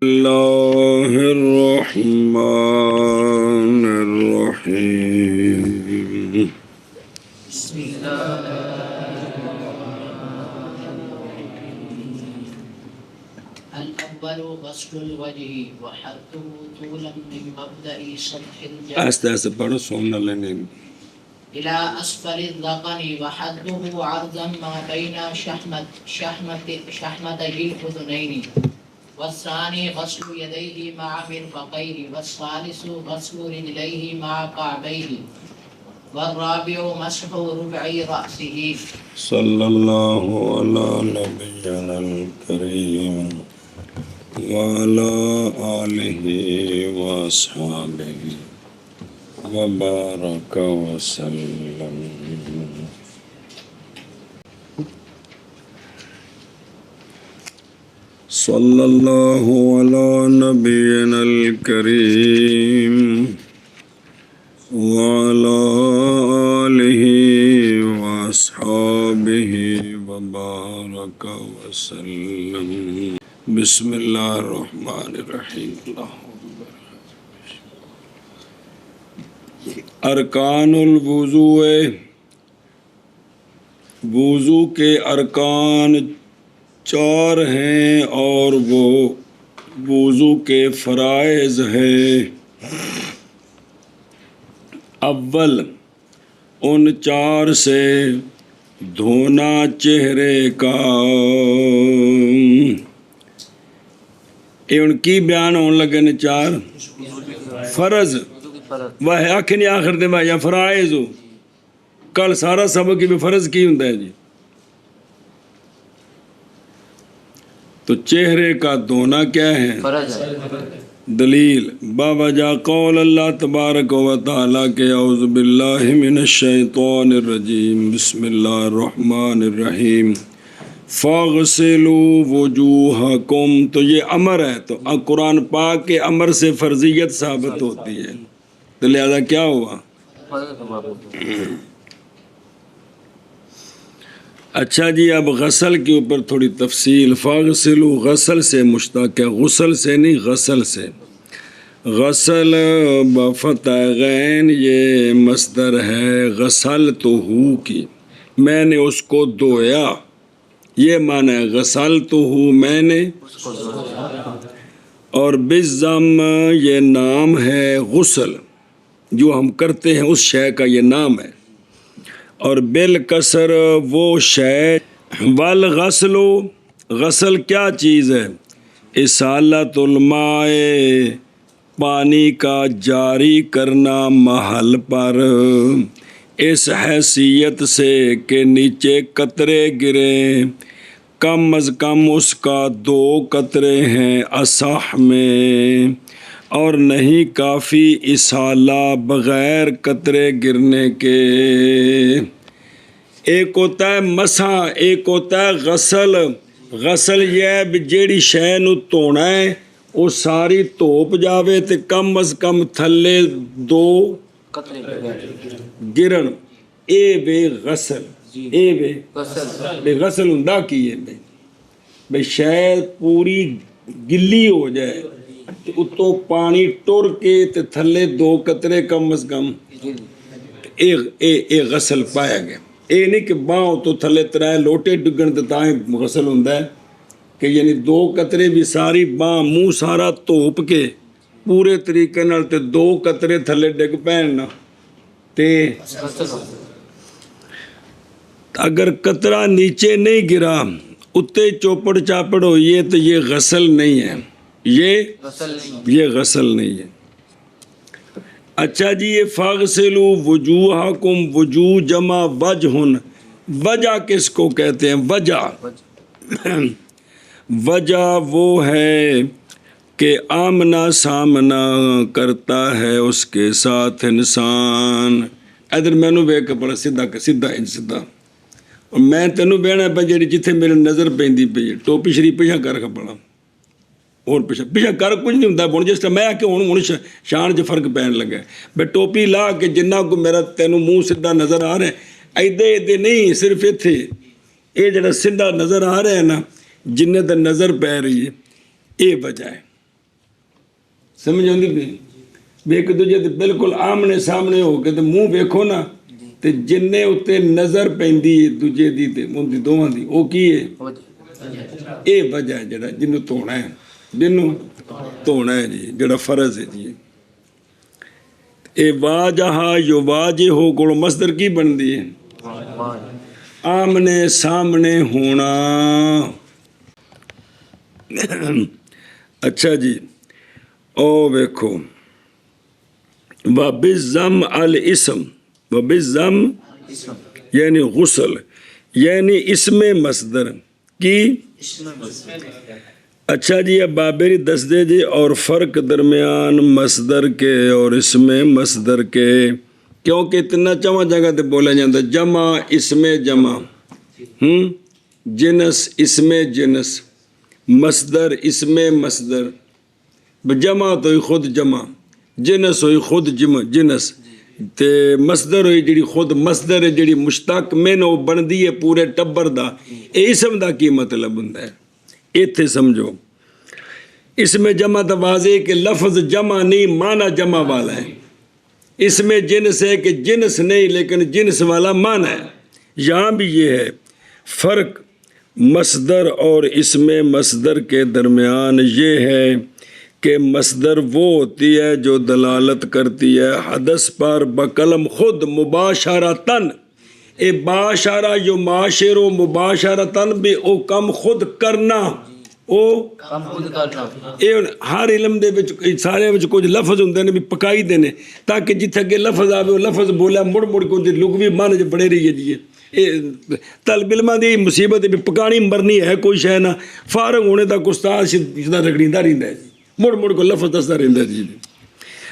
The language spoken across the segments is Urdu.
اللہ الرحمن الرحیم بسم اللہ الاول غسل الوجه وحده طولا من مبدأ سطح الجبهة آہستہ آہستہ پڑھو سننا لینے إلى أسفل الذقن وحده عرضا ما بين شحمتي الأذنين والثاني غسل يديه مع مرفقيه والثالث غسل رجليه مع كعبيه والرابع مسح ربع رأسه صلی اللہ علی نبینا الکریم وعلی آلہ واصحابہ وبارک وسلم. صلی اللہ علی نبینا الکریم وعلى آله وأصحابه وبارك وسلم. بسم اللہ الرحمن الرحیم. ارکان الوضوء، وضو کے ارکان 4 ہیں اور وہ وضو کے فرائض ہیں. اول ان 4 سے دھونا چہرے کا. یہ ان کی بیان ہونے لگے نے 4 فرض وہ آخر نہیں آخر دے یا فرائض ہو. کل سارا سبق کی بھی فرض کی ہوتا ہے جی. تو چہرے کا دھونا کیا ہے؟ فرض ہے. دلیل باوجہ قول اللہ تبارک و تعالیٰ کے اعوذ باللہ من الشیطان الرجیم بسم اللہ الرحمن الرحیم فاغسلوا وجوہکم. تو یہ امر ہے، تو قرآن پاک کے امر سے فرضیت ثابت ہوتی ہے، تو لہذا کیا ہوا؟ اچھا جی، اب غسل کے اوپر تھوڑی تفصیل. فاغسلوا غسل سے مشتق ہے، غسل سے نہیں، غسل سے. غسل بفتح غین یہ مصدر ہے غسلتہ کی، میں نے اس کو دھویا، یہ معنی ہے غسلتہ میں نے. اور بالضم یہ نام ہے غسل، جو ہم کرتے ہیں اس شے کا یہ نام ہے. اور بالکسر وہ شے. والغسل غسل کیا چیز ہے؟ اصالۃ الماء پانی کا جاری کرنا محل پر، اس حیثیت سے کہ نیچے قطرے گریں، کم از کم اس کا 2 قطرے ہیں اصح میں، اور نہیں کافی اصالہ بغیر قطرے گرنے کے. ایک ہوتا ہے مسح، ایک ہوتا ہے غسل. غسل یہ ہے بھی جیڑی شے نو دھونا ہے وہ ساری دھوپ جاوے تے کم از کم تھلے 2 قطرے گرن. اے بے غسل، اے بے غسل ہوندا کی ہے بے شے پوری گلی ہو جائے اتو پانی ٹر کے تے تھلے 2 قطرے کم از کم، اے غسل پایا گیا. اے نہیں کہ باہوں تو تھلے 3 لوٹے ڈگن تے تاں غسل ہوندا ہے، کہ یعنی 2 قطرے بھی ساری باہ منہ سارا دھوپ کے پورے طریقے نال تے 2 قطرے تھلے ڈگ پین نا تے اگر قطرہ نیچے نہیں گرا اتے چوپڑ چاپڑ ہوئی ہے تو یہ غسل نہیں ہے، یہ غسل نہیں ہے. اچھا جی، یہ فاغسلوا وجوہکم، وجوہ جمع وجہن. وجہ کس کو کہتے ہیں؟ وجہ وجہ وہ ہے کہ آمنا سامنا کرتا ہے اس کے ساتھ انسان. ادھر مینوں ویکھ کے بڑا سیدھا سیدھا اور میں تینوں بہنا پہ جی جتنے میرے نظر پیندی پئی ہے ٹوپی شریف پیچھا کر کے پڑا اور پیچھا کر کچھ نہیں ہوتا. ہوں جس طرح میں آ کے ہوں شان چ فرق پین لگا بے ٹوپی لا کے جنہ کو میرا تینوں منہ سیدھا نظر آ رہا ہے ایدے نہیں، صرف اتنے یہ جڑا سیدھا نظر آ رہا ہے نا، جنہیں تے نظر پی رہی ہے، یہ وجہ ہے. ਸਮਝ ਆਉਂਦੀ ਪਈ ਵੀ ਇੱਕ ਦੂਜੇ ਦੇ ਬਿਲਕੁਲ ਆਮਣੇ ਸਾਹਮਣੇ ਹੋ ਕੇ ਤੇ ਮੂੰਹ ਵੇਖੋ ਨਾ ਤੇ ਜਿੰਨੇ ਉੱਤੇ ਨਜ਼ਰ ਪੈਂਦੀ ਹੈ ਦੂਜੇ ਦੀ ਤੇ ਉਹਦੀ ਦੋਵਾਂ ਦੀ ਉਹ ਕੀ ਹੈ ਇਹ ਵਜ੍ਹਾ ਹੈ ਜਿਹੜਾ ਜਿਹਨੂੰ ਧੋਣਾ ਹੈ ਜੀ ਜਿਹੜਾ ਫਰਜ਼ ਹੈ ਜੀ ਇਹ ਵਾਜਹਾ ਯੁਵਾਜਿਹੂ ਕੋਲ ਮਸਦਰ ਕੀ ਬਣਦੀ ਹੈ ਆਮਨੇ ਸਾਹਮਣੇ ਹੋਣਾ ਅੱਛਾ ਜੀ ਉਹ ਵੇਖੋ وبالضم الاسم وبالضم یعنی غسل یعنی اسم مصدر کی اچھا جی اب بابری دس دے جی اور فرق درمیان مصدر کے اور اسم مصدر کے کیونکہ اتنا چواں جگہ تے بولا جاتا جمع اسم جمع جنس اسم جنس مصدر اسم مصدر جمع تو خود جمع جنس ہوئی خود جنس تے مصدر ہوئی جڑی خود مصدر ہے جڑی مشتق من وہ بندی ہے پورے ٹبر دا اے اسم دا کی مطلب ہوندا ہے ایتھے سمجھو اس میں جمع تو واضح کہ لفظ جمع نہیں معنی جمع والا ہے اس میں جنس ہے کہ جنس نہیں لیکن جنس والا معنی ہے یہاں بھی یہ ہے فرق مصدر اور اسم مصدر کے درمیان یہ ہے کہ مصدر وہ ہوتی ہے جو دلالت کرتی ہے حدث پر بقلم خود مباشرتاً اے باشرہ جو معاشر و مباشرتاً بھی او کم خود کرنا او کم خود کرنا اے ہر علم دے وچ سارے وچ کچھ لفظ ہوندے نے بھی پکائی دے نے تاکہ جتھے اگے لفظ آوے وہ لفظ بولا مڑ مڑ کو دی لغوی معنی جو بڑے رہی ہے جی طالب علماں دی مصیبت بھی پکانی مرنی ہے کوئی شے نہ فارغ ہونے تک استاد سیدھا رگڑیندا رہندا ہے مڑ مڑ کو لفظ دستا رہتا جی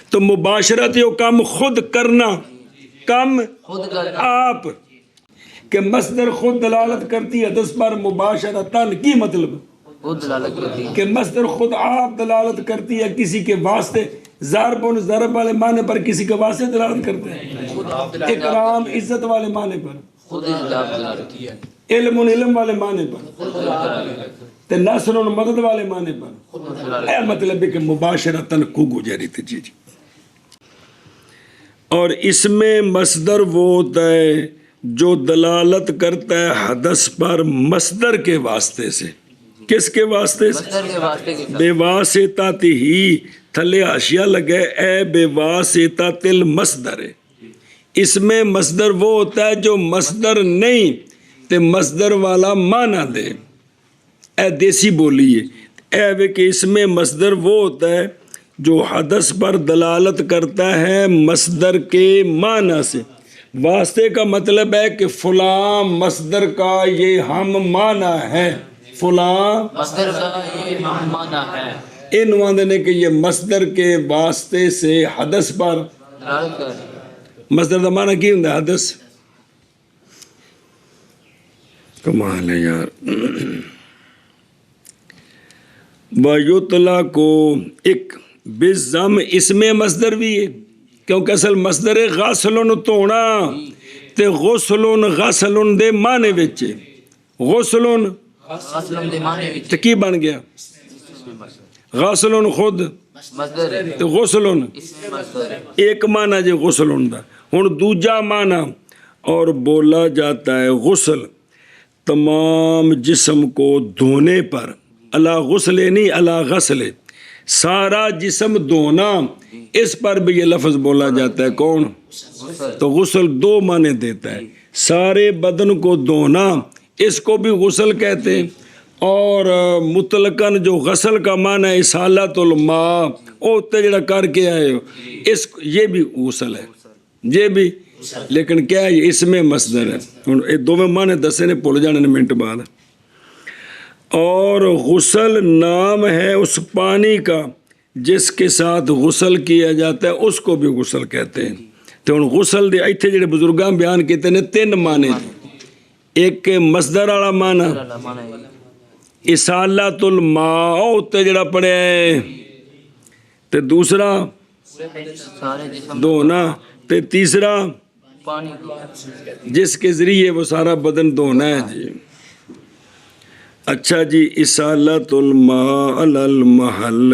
تو مباشرت یہ کام خود کرنا کم آپ کہ مصدر خود دلالت کرتی ہے حدث پر مباشرتاً کی مطلب کہ مصدر خود آپ دلالت کرتی ہے کسی کے واسطے ضرب والے معنی پر کسی کے واسطے دلالت کرتے ہیں اکرام عزت والے معنی پر علم والے معنی پر تے نصر و مدد والے معنی پر اے مطلب ہے کہ مباشرتاً کو گزاری تھی جی اور اس میں مصدر وہ ہوتا ہے جو دلالت کرتا ہے حدث پر مصدر کے واسطے سے کس کے واسطے سے بے واسطہ ہی تھلے حاشیہ لگے اے بے واسطہ المصدر اس میں مصدر وہ ہوتا ہے جو مصدر نہیں تے مصدر والا معنی دے اے دیسی بولی ہے اے وے کہ اس میں مصدر وہ ہوتا ہے جو حدث پر دلالت کرتا ہے مصدر کے معنی سے واسطے کا مطلب ہے کہ فلاں مصدر کا یہ ہم معنی ہے فلاں مصدر کا یہ ہم معنی ہے ان وعدے نے کہ یہ مصدر کے واسطے سے حدث پر مصدر کا معنی کی ہوتا ہے حدث کمال ہے یار وَيُطْلَقُ کو ایک بِالضَّمِّ اسم مصدر بھی ہے کیونکہ اصل مصدر ہے غسلن دھونا تے غسلن غسلن دے معنی وچ غسلن دے معنی وچ تے کی بن گیا غسلن خود مصدر تے غسلن ایک معنی جے غسلن دا ہن دوجا معنی اور بولا جاتا ہے غسل تمام جسم کو دھونے پر اللہ غسل نہیں اللہ غسل سارا جسم دھونا اس پر بھی یہ لفظ بولا جاتا ہے کون تو غسل دو معنی دیتا ہے سارے بدن کو دھونا اس کو بھی غسل کہتے ہیں اور مطلقاً جو غسل کا معنی ہے اسالۃ الماء او تجڑا کر کے آئے ہو یہ بھی غسل ہے یہ بھی لیکن کیا ہے اس میں مصدر ہے دو میں معنی دسے نے بھول جانے نے منٹ بعد اور غسل نام ہے اس پانی کا جس کے ساتھ غسل کیا جاتا ہے اس کو بھی غسل کہتے ہیں تو غسل دے ایتھے جڑے بزرگاں بیان کیتے ہیں تین معنی ایک مصدر والا معنی اسالۃ الماء تے جڑا پڑھیا ہے تے دوسرا دھونا تے تیسرا جس کے ذریعے وہ سارا بدن دھونا ہے جی اچھا جی اسالۃ الماء علی المحل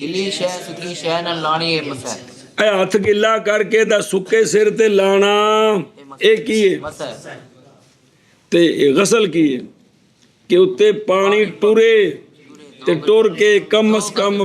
ਗਿੱਲੀ ਸ਼ੈ ਸੁੱਕੀ ਸ਼ੈ ਨਾਲ ਲਾਣੀ ਇਹ ਮਸਾ ਹੈ ਇਹ ਹੱਥ ਗਿੱਲਾ ਕਰਕੇ ਤਾਂ ਸੁੱਕੇ ਸਿਰ ਤੇ ਲਾਣਾ ਇਹ ਕੀ ਹੈ ਮਸਾ ਹੈ ਤੇ ਇਹ ਗਸਲ ਕੀ ਹੈ ਕਿ ਉੱਤੇ ਪਾਣੀ ਟੁਰੇ ਤੇ ਟੁਰ ਕੇ ਕਮ ਅਸ ਕਮ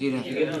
ਜੀ ਨਾ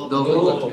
ਦੋ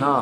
ਨਾ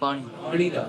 ਪਾਣੀ ਦਾ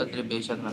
ਕਤਰੇ ਬੇਸ਼ੱਕ ਨਾ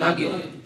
ਲੱਗੇ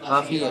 ਕਾਫੀ ਹੈ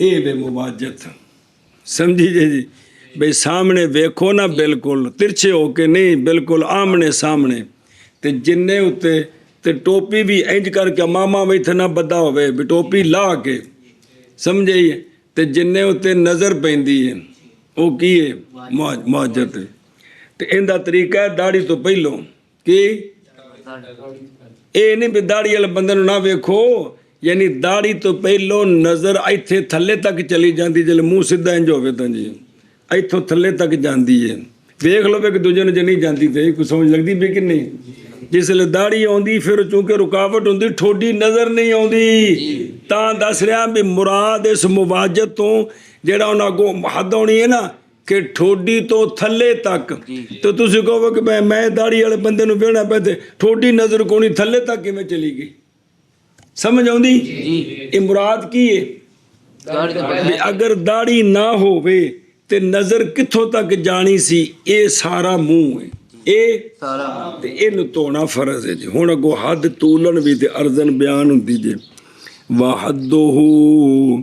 ਇਹ ਵੇ ਮੁਵਾਜਤ ਸਮਝੀ ਜੀ ਬਈ ਸਾਹਮਣੇ ਵੇਖੋ ਨਾ ਬਿਲਕੁਲ ਤਿਰਛੇ ਹੋ ਕੇ ਨਹੀਂ ਬਿਲਕੁਲ ਆਮਣੇ ਸਾਹਮਣੇ ਤੇ ਜਿੰਨੇ ਉੱਤੇ ਤੇ ਟੋਪੀ ਵੀ ਇੰਜ ਕਰਕੇ ਮਾਮਾ ਬੈਠਾ ਨਾ ਬੱਦਾ ਹੋਵੇ ਵੀ ਟੋਪੀ ਲਾ ਕੇ ਸਮਝੇ ਤੇ ਜਿੰਨੇ ਉੱਤੇ ਨਜ਼ਰ ਪੈਂਦੀ ਹੈ ਉਹ ਕੀ ਹੈ ਮੁਵਾਜਤ ਤੇ ਇਹਦਾ ਤਰੀਕਾ ਹੈ ਦਾੜੀ ਤੋਂ ਪਹਿਲੋਂ ਕਿ ਇਹ ਨਹੀਂ ਵੀ ਦਾੜੀ ਵਾਲੇ ਬੰਦੇ ਨੂੰ ਨਾ ਵੇਖੋ ਯਾਨੀ ਦਾੜੀ ਤੋਂ ਪਹਿਲੋਂ ਨਜ਼ਰ ਇੱਥੇ ਥੱਲੇ ਤੱਕ ਚਲੀ ਜਾਂਦੀ ਜਦੋਂ ਮੂੰਹ ਸਿੱਧਾ ਇੰਜ ਹੋਵੇ ਤਾਂ ਜੀ ਇੱਥੋਂ ਥੱਲੇ ਤੱਕ ਜਾਂਦੀ ਹੈ ਵੇਖ ਲਓ ਕਿ ਦੂਜੇ ਨੂੰ ਜੇ ਨਹੀਂ ਜਾਂਦੀ ਤੇ ਕੋਈ ਸਮਝ ਲੱਗਦੀ ਵੀ ਕਿ ਨਹੀਂ ਜਿਸਲੇ ਦਾੜੀ ਆਉਂਦੀ ਫਿਰ ਚੂੰਕਿ ਰੁਕਾਵਟ ਹੁੰਦੀ ਠੋਡੀ ਨਜ਼ਰ ਨਹੀਂ ਆਉਂਦੀ ਤਾਂ ਦੱਸ ਰਿਹਾ ਵੀ ਮੁਰਾਦ ਇਸ ਮੁਵਾਜਤ ਤੋਂ ਜਿਹੜਾ ਉਹਨਾਂ ਅੱਗੋਂ ਹੱਦ ਆਉਣੀ ਹੈ ਨਾ ਕਿ ਠੋਡੀ ਤੋਂ ਥੱਲੇ ਤੱਕ ਤੇ ਤੁਸੀਂ ਕਹੋ ਕਿ ਮੈਂ ਦਾੜੀ ਵਾਲੇ ਬੰਦੇ ਨੂੰ ਵੇਖਣਾ ਪਿਆ ਤੇ ਠੋਡੀ ਨਜ਼ਰ ਕੋਣੀ ਥੱਲੇ ਤੱਕ ਕਿਵੇਂ ਚਲੀ ਗਈ ਸਮਝ ਆਉਂਦੀ ਜੀ ਇਹ ਮੁਰਾਦ ਕੀ ਹੈ ਦਾੜੀ ਤੋਂ ਵੀ ਅਗਰ ਦਾੜੀ ਨਾ ਹੋਵੇ ਤੇ ਨਜ਼ਰ ਕਿੱਥੋਂ ਤੱਕ ਜਾਣੀ ਸੀ ਇਹ ਸਾਰਾ ਮੂੰਹ ਹੈ ਇਹ ਸਾਰਾ ਤੇ ਇਹਨੂੰ ਧੋਣਾ ਫਰਜ਼ ਹੈ ਜੀ ਹੁਣ ਅੱਗੋਂ ਹੱਦ ਤੂਲਣ ਵੀ ਤੇ ਅਰਜ਼ਨ ਬਿਆਨ ਹੁੰਦੀ ਜੇ ਵਹਦੁਹੂ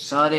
ਸਾਰੇ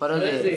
ਫਰਜ਼ ਹੈ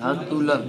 ਹਦੁਲਨ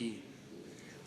ਜੀ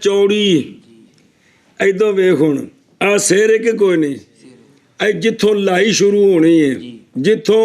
ਚੌੜੀ ਇਦੋਂ ਵੇਖ ਹੁਣ ਆ ਸਿਰ ਹੈ ਕਿ ਕੋਈ ਨਹੀਂ ਇਹ ਜਿੱਥੋਂ ਲਾਈ ਸ਼ੁਰੂ ਹੋਣੀ ਹੈ ਜਿੱਥੋਂ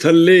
ਥੱਲੇ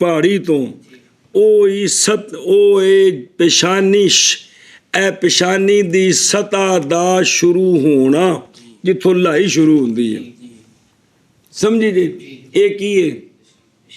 ਪਹਾੜੀ ਤੋਂ ਉਹ ਹੀ ਸਤ ਉਹ ਇਹ ਪੇਸ਼ਾਨੀ ਇਹ ਪੇਸ਼ਾਨੀ ਦੀ ਸਤਹ ਦਾ ਸ਼ੁਰੂ ਹੋਣਾ ਜਿੱਥੋਂ ਲਾਈ ਸ਼ੁਰੂ ਹੁੰਦੀ ਹੈ ਸਮਝੀ ਜੀ ਇਹ ਕੀ ਹੈ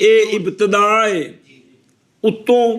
ਇਹ ਇਬਤਦਾ ਹੈ ਉੱਤੋਂ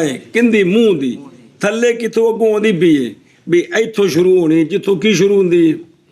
ਹੈ ਕਿੰਦੀ ਮੂੰਹ ਦੀ ਥੱਲੇ ਕਿਥੋਂ ਅੱਗੋਂ ਆਉਂਦੀ ਵੀ ਹੈ ਵੀ ਇੱਥੋਂ ਸ਼ੁਰੂ ਹੋਣੀ ਜਿੱਥੋਂ ਕੀ ਸ਼ੁਰੂ ਹੁੰਦੀ ਹੈ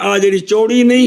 ਆ ਜਿਹੜੀ ਚੌੜੀ ਨਹੀਂ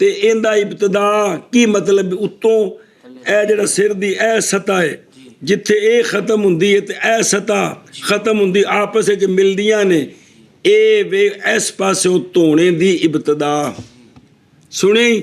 ਤੇ ਇਹਦਾ ਇਬਤਦਾ ਕੀ ਮਤਲਬ ਉੱਤੋਂ ਇਹ ਜਿਹੜਾ ਸਿਰ ਦੀ ਇਹ ਸਤਹ ਹੈ ਜਿੱਥੇ ਇਹ ਖਤਮ ਹੁੰਦੀ ਹੈ ਤੇ ਇਹ ਸਤਹ ਖਤਮ ਹੁੰਦੀ ਆਪਸ ਵਿੱਚ ਮਿਲਦੀਆਂ ਨੇ ਇਹ ਵੇ ਇਸ ਪਾਸੇ ਧੋਣੇ ਦੀ ਇਬਤਦਾ ਸੁਣੀ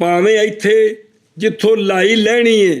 ਭਾਵੇਂ ਇੱਥੇ ਜਿੱਥੋਂ ਲਾਈ ਲੈਣੀ ਹੈ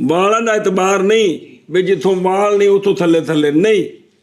ਵਾਲਾਂ ਦਾ ਇਤਬਾਰ ਨਹੀਂ ਵੀ ਜਿੱਥੋਂ ਵਾਲ ਨਹੀਂ ਉੱਥੋਂ ਥੱਲੇ ਥੱਲੇ ਨਹੀਂ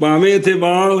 ਭਾਵੇਂ ਇੱਥੇ ਵਾਲ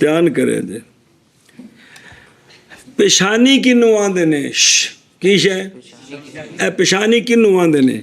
ਧਿਆਨ ਕਰੇ ਜੇ ਪੇਸ਼ਾਨੀ ਕਿਹਨੂੰ ਆਂਦੇ ਨੇ ਕੀ ਸ਼ੈ ਇਹ ਪੇਸ਼ਾਨੀ ਕਿਹਨੂੰ ਆਂਦੇ ਨੇ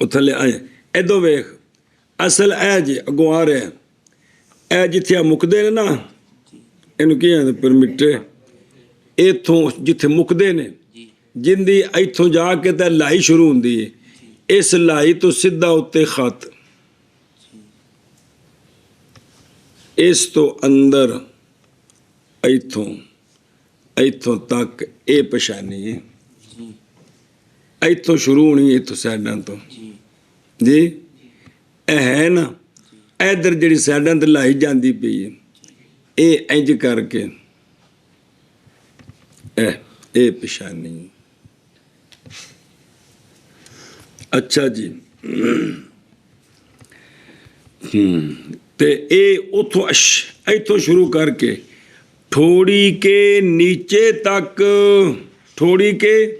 ਉਹ ਥੱਲੇ ਆਏ ਇਦੋਂ ਵੇਖ ਅਸਲ ਇਹ ਜੀ ਅੱਗੋਂ ਆ ਰਿਹਾ ਇਹ ਜਿੱਥੇ ਆ ਮੁੱਕਦੇ ਨੇ ਨਾ ਇਹਨੂੰ ਕੀ ਕਹਿੰਦੇ ਪਰਮਿਟੇ ਇੱਥੋਂ ਜਿੱਥੇ ਮੁੱਕਦੇ ਨੇ ਜਿੰਦੀ ਇੱਥੋਂ ਜਾ ਕੇ ਤਾਂ ਲਾਈ ਸ਼ੁਰੂ ਹੁੰਦੀ ਹੈ ਇਸ ਲਾਈ ਤੋਂ ਸਿੱਧਾ ਉੱਤੇ ਖਤ ਇਸ ਤੋਂ ਅੰਦਰ ਇੱਥੋਂ ਤੱਕ ਇਹ ਪਛਾਣੀ ਹੈ ਇੱਥੋਂ ਸ਼ੁਰੂ ਹੋਣੀ ਇੱਥੋਂ ਸਾਈਡਾਂ ਤੋਂ ਜੀ ਇਹ ਹੈ ਨਾ ਇਧਰ ਜਿਹੜੀ ਸਾਈਡਾਂ ਤੇ ਲਾਈ ਜਾਂਦੀ ਪਈ ਹੈ ਇਹ ਇੰਜ ਕਰਕੇ ਇਹ ਪਛਾਣੀ ਅੱਛਾ ਜੀ ਤੇ ਇਹ ਉਥੋਂ ਇੱਥੋਂ ਸ਼ੁਰੂ ਕਰਕੇ ਥੋੜੀ ਕੇ ਨੀਚੇ ਤੱਕ ਥੋੜੀ ਕੇ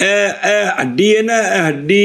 ਇਹ ਹੱਡੀ ਹੈ ਨਾ ਇਹ ਹੱਡੀ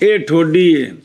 ਇਹ ਠੋਡੀ ਹੈ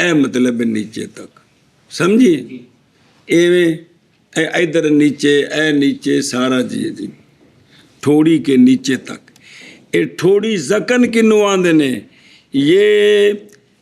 ਇਹ ਮਤਲਬ ਹੈ ਨੀਚੇ ਤੱਕ ਸਮਝੀ ਐਵੇਂ ਇਹ ਇਧਰ ਨੀਚੇ ਇਹ ਨੀਚੇ ਸਾਰਾ ਜੀ ਥੋੜੀ ਕੇ ਨੀਚੇ ਤੱਕ ਇਹ ਥੋੜੀ ਜ਼ਕਨ ਕਿਨੂੰ ਆਂਦੇ ਨੇ ਇਹ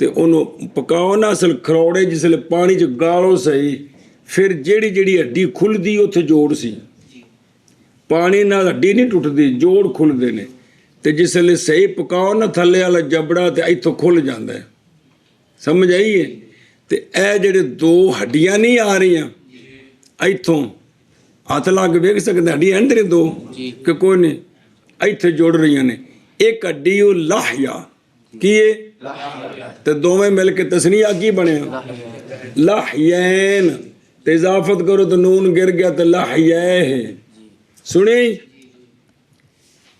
ਤੇ ਉਹਨੂੰ ਪਕਾਓ ਨਾ ਅਸਲ ਖਰੋੜੇ ਜਿਸਲੇ ਪਾਣੀ 'ਚ ਗਾਲੋ ਸਹੀ ਫਿਰ ਜਿਹੜੀ ਹੱਡੀ ਖੁੱਲਦੀ ਉੱਥੇ ਜੋੜ ਸੀ ਪਾਣੀ ਨਾਲ ਹੱਡੀ ਨਹੀਂ ਟੁੱਟਦੀ ਜੋੜ ਖੁੱਲਦੇ ਨੇ ਤੇ ਜਿਸਲੇ ਸਹੀ ਪਕਾਓ ਨਾ ਥੱਲੇ ਵਾਲਾ ਜਬੜਾ ਤੇ ਇੱਥੋਂ ਖੁੱਲ ਜਾਂਦਾ ਹੈ ਸਮਝ ਆਈ ਹੈ ਤੇ ਇਹ ਜਿਹੜੇ ਦੋ ਹੱਡੀਆਂ ਨਹੀਂ ਆ ਰਹੀਆਂ ਇੱਥੋਂ ਹੱਥ ਲਾ ਕੇ ਵੇਖ ਸਕਦੇ ਹੱਡੀਆਂ ਹਨ ਤੇਰੇ ਦੋ ਕਿ ਕੋਈ ਨਹੀਂ ਇੱਥੇ ਜੁੜ ਰਹੀਆਂ ਨੇ ਇੱਕ ਹੱਡੀ ਉਹ ਲਾਹਿਆ ਕੀ ਹੈ ਤੇ ਦੋਵੇਂ ਮਿਲ ਕੇ ਤਸਨੀਆ ਕੀ ਬਣਿਆ ਲਾਹਯੈਨ ਤੇ ਇਜ਼ਾਫਤ ਕਰੋ ਤਾਂ ਨੂਨ ਗਿਰ ਗਿਆ ਤਾਂ ਲਾਹਯੈ ਸੁਣੀ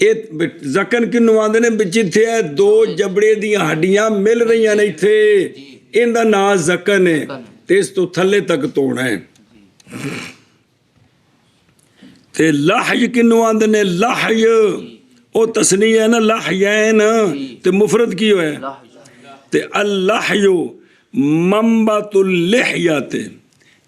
ਇਹ ਜ਼ਕਨ ਕਿਹਨੂੰ ਆਉਂਦੇ ਨੇ? ਵਿੱਚ ਇੱਥੇ ਹੈ ਦੋ ਜਬੜੇ ਦੀਆਂ ਹੱਡੀਆਂ ਮਿਲ ਰਹੀਆਂ ਨੇ ਇੱਥੇ, ਇਹਦਾ ਨਾਂ ਜ਼ਕਨ ਹੈ, ਤੇ ਇਸ ਤੋਂ ਥੱਲੇ ਤੱਕ ਧੋਣਾ ਹੈ। ਤੇ ਲਾਹਜ ਕਿਹਨੂੰ ਆਉਂਦੇ ਨੇ? ਲਾਹਜ ਉਹ ਤਸਨੀਹ ਹੈ ਨਾ, ਲਾਹਯੈਨ, ਤੇ ਮੁਫਰਦ ਕੀ ਹੋਇਆ? ਤੇ ਅਲ-ਲਾਹਯ ਮੰਬਤੁਲ ਲਿਹਯਤ,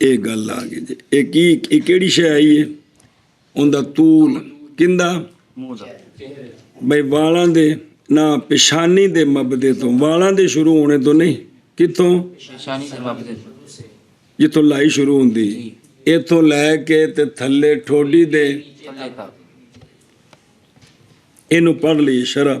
ਇਹ ਗੱਲ ਆ ਗਈ ਜੀ। ਇਹ ਕੀ ਇਹ ਕਿਹੜੀ ਸ਼ੈ ਆਈ ਹੈ? ਉਹਦਾ ਤੂਲ ਕਿੰਦਾ ਮੂੰਹ ਦਾ ਬਈ ਵਾਲਾਂ ਦੇ ਨਾ ਪਿਸ਼ਾਨੀ ਦੇ ਮਬਦੇ ਤੋਂ, ਵਾਲਾਂ ਦੇ ਸ਼ੁਰੂ ਹੋਣੇ ਤੋਂ ਨਹੀਂ, ਕਿੱਥੋਂ? ਨਿਸ਼ਾਨੀ ਦੇ ਮਬਦੇ ਜਿੱਥੋਂ ਲਾਈ ਸ਼ੁਰੂ ਹੁੰਦੀ, ਇੱਥੋਂ ਲੈ ਕੇ ਤੇ ਥੱਲੇ ਠੋਡੀ ਦੇ, ਥੱਲੇ ਤੱਕ। ਇਹਨੂੰ ਪੜ੍ਹ ਲਈ ਸ਼ਰ੍ਹਾ,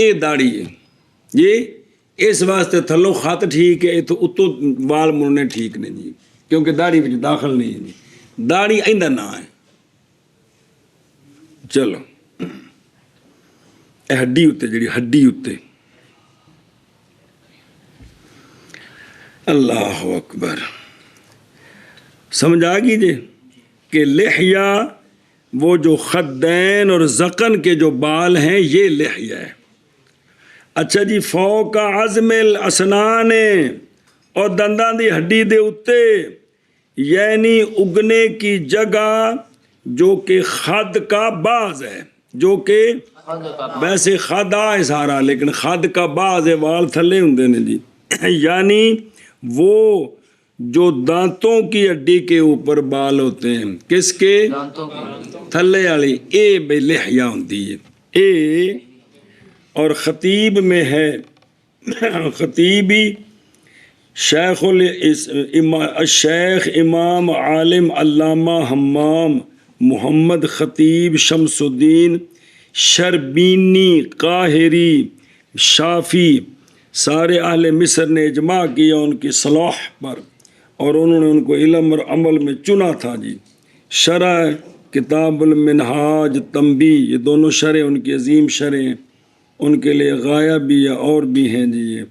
ਇਹ ਦਾੜੀ ਹੈ ਜੀ। ਇਸ ਵਾਸਤੇ ਥੱਲੋਂ ਖੱਤ ਠੀਕ ਹੈ, ਇੱਥੋਂ ਉੱਤੋਂ ਵਾਲ ਮੁੜਨੇ ਠੀਕ ਨੇ ਜੀ, ਕਿਉਂਕਿ ਦਾੜੀ ਵਿੱਚ ਦਾਖਲ ਨਹੀਂ ਹੈ ਜੀ। ਦਾੜੀ ਇਹਦਾ ਨਾਂ ਹੈ। ਚਲੋ ਇਹ ਹੱਡੀ ਉੱਤੇ, ਜਿਹੜੀ ਹੱਡੀ ਉੱਤੇ, اللہ اکبر، سمجھ آ گئی جی کہ لحیہ وہ جو خدین اور ذقن کے جو بال ہیں یہ لحیہ ہے۔ اچھا جی، فوق عظم الاسنان، اور دنداں دی ہڈی دے اتے، یعنی اگنے کی جگہ جو کہ خد کا باز ہے، جو کہ ویسے خد آئے سارا لیکن خد کا باز ہے، وال تھلے ہوندے نے جی، یعنی وہ جو دانتوں کی ہڈی کے اوپر بال ہوتے ہیں، کس کے؟ تھلے والی، اے بے لحیہ ہوندی ہے اے۔ اور خطیب میں ہے، خطیبی شیخ الشیخ امام عالم علامہ حمام محمد خطیب شمس الدین شربینی قاہری شافی، سارے اہل مصر نے اجماع کیا ان کی صلاح پر، اور انہوں نے ان کو علم اور عمل میں چنا تھا جی۔ شرح کتاب المنہاج تنبیہ، یہ دونوں شرح ان کی عظیم شرح ہیں، ان کے لیے غایہ بھی ہے اور بھی ہیں جی یہ۔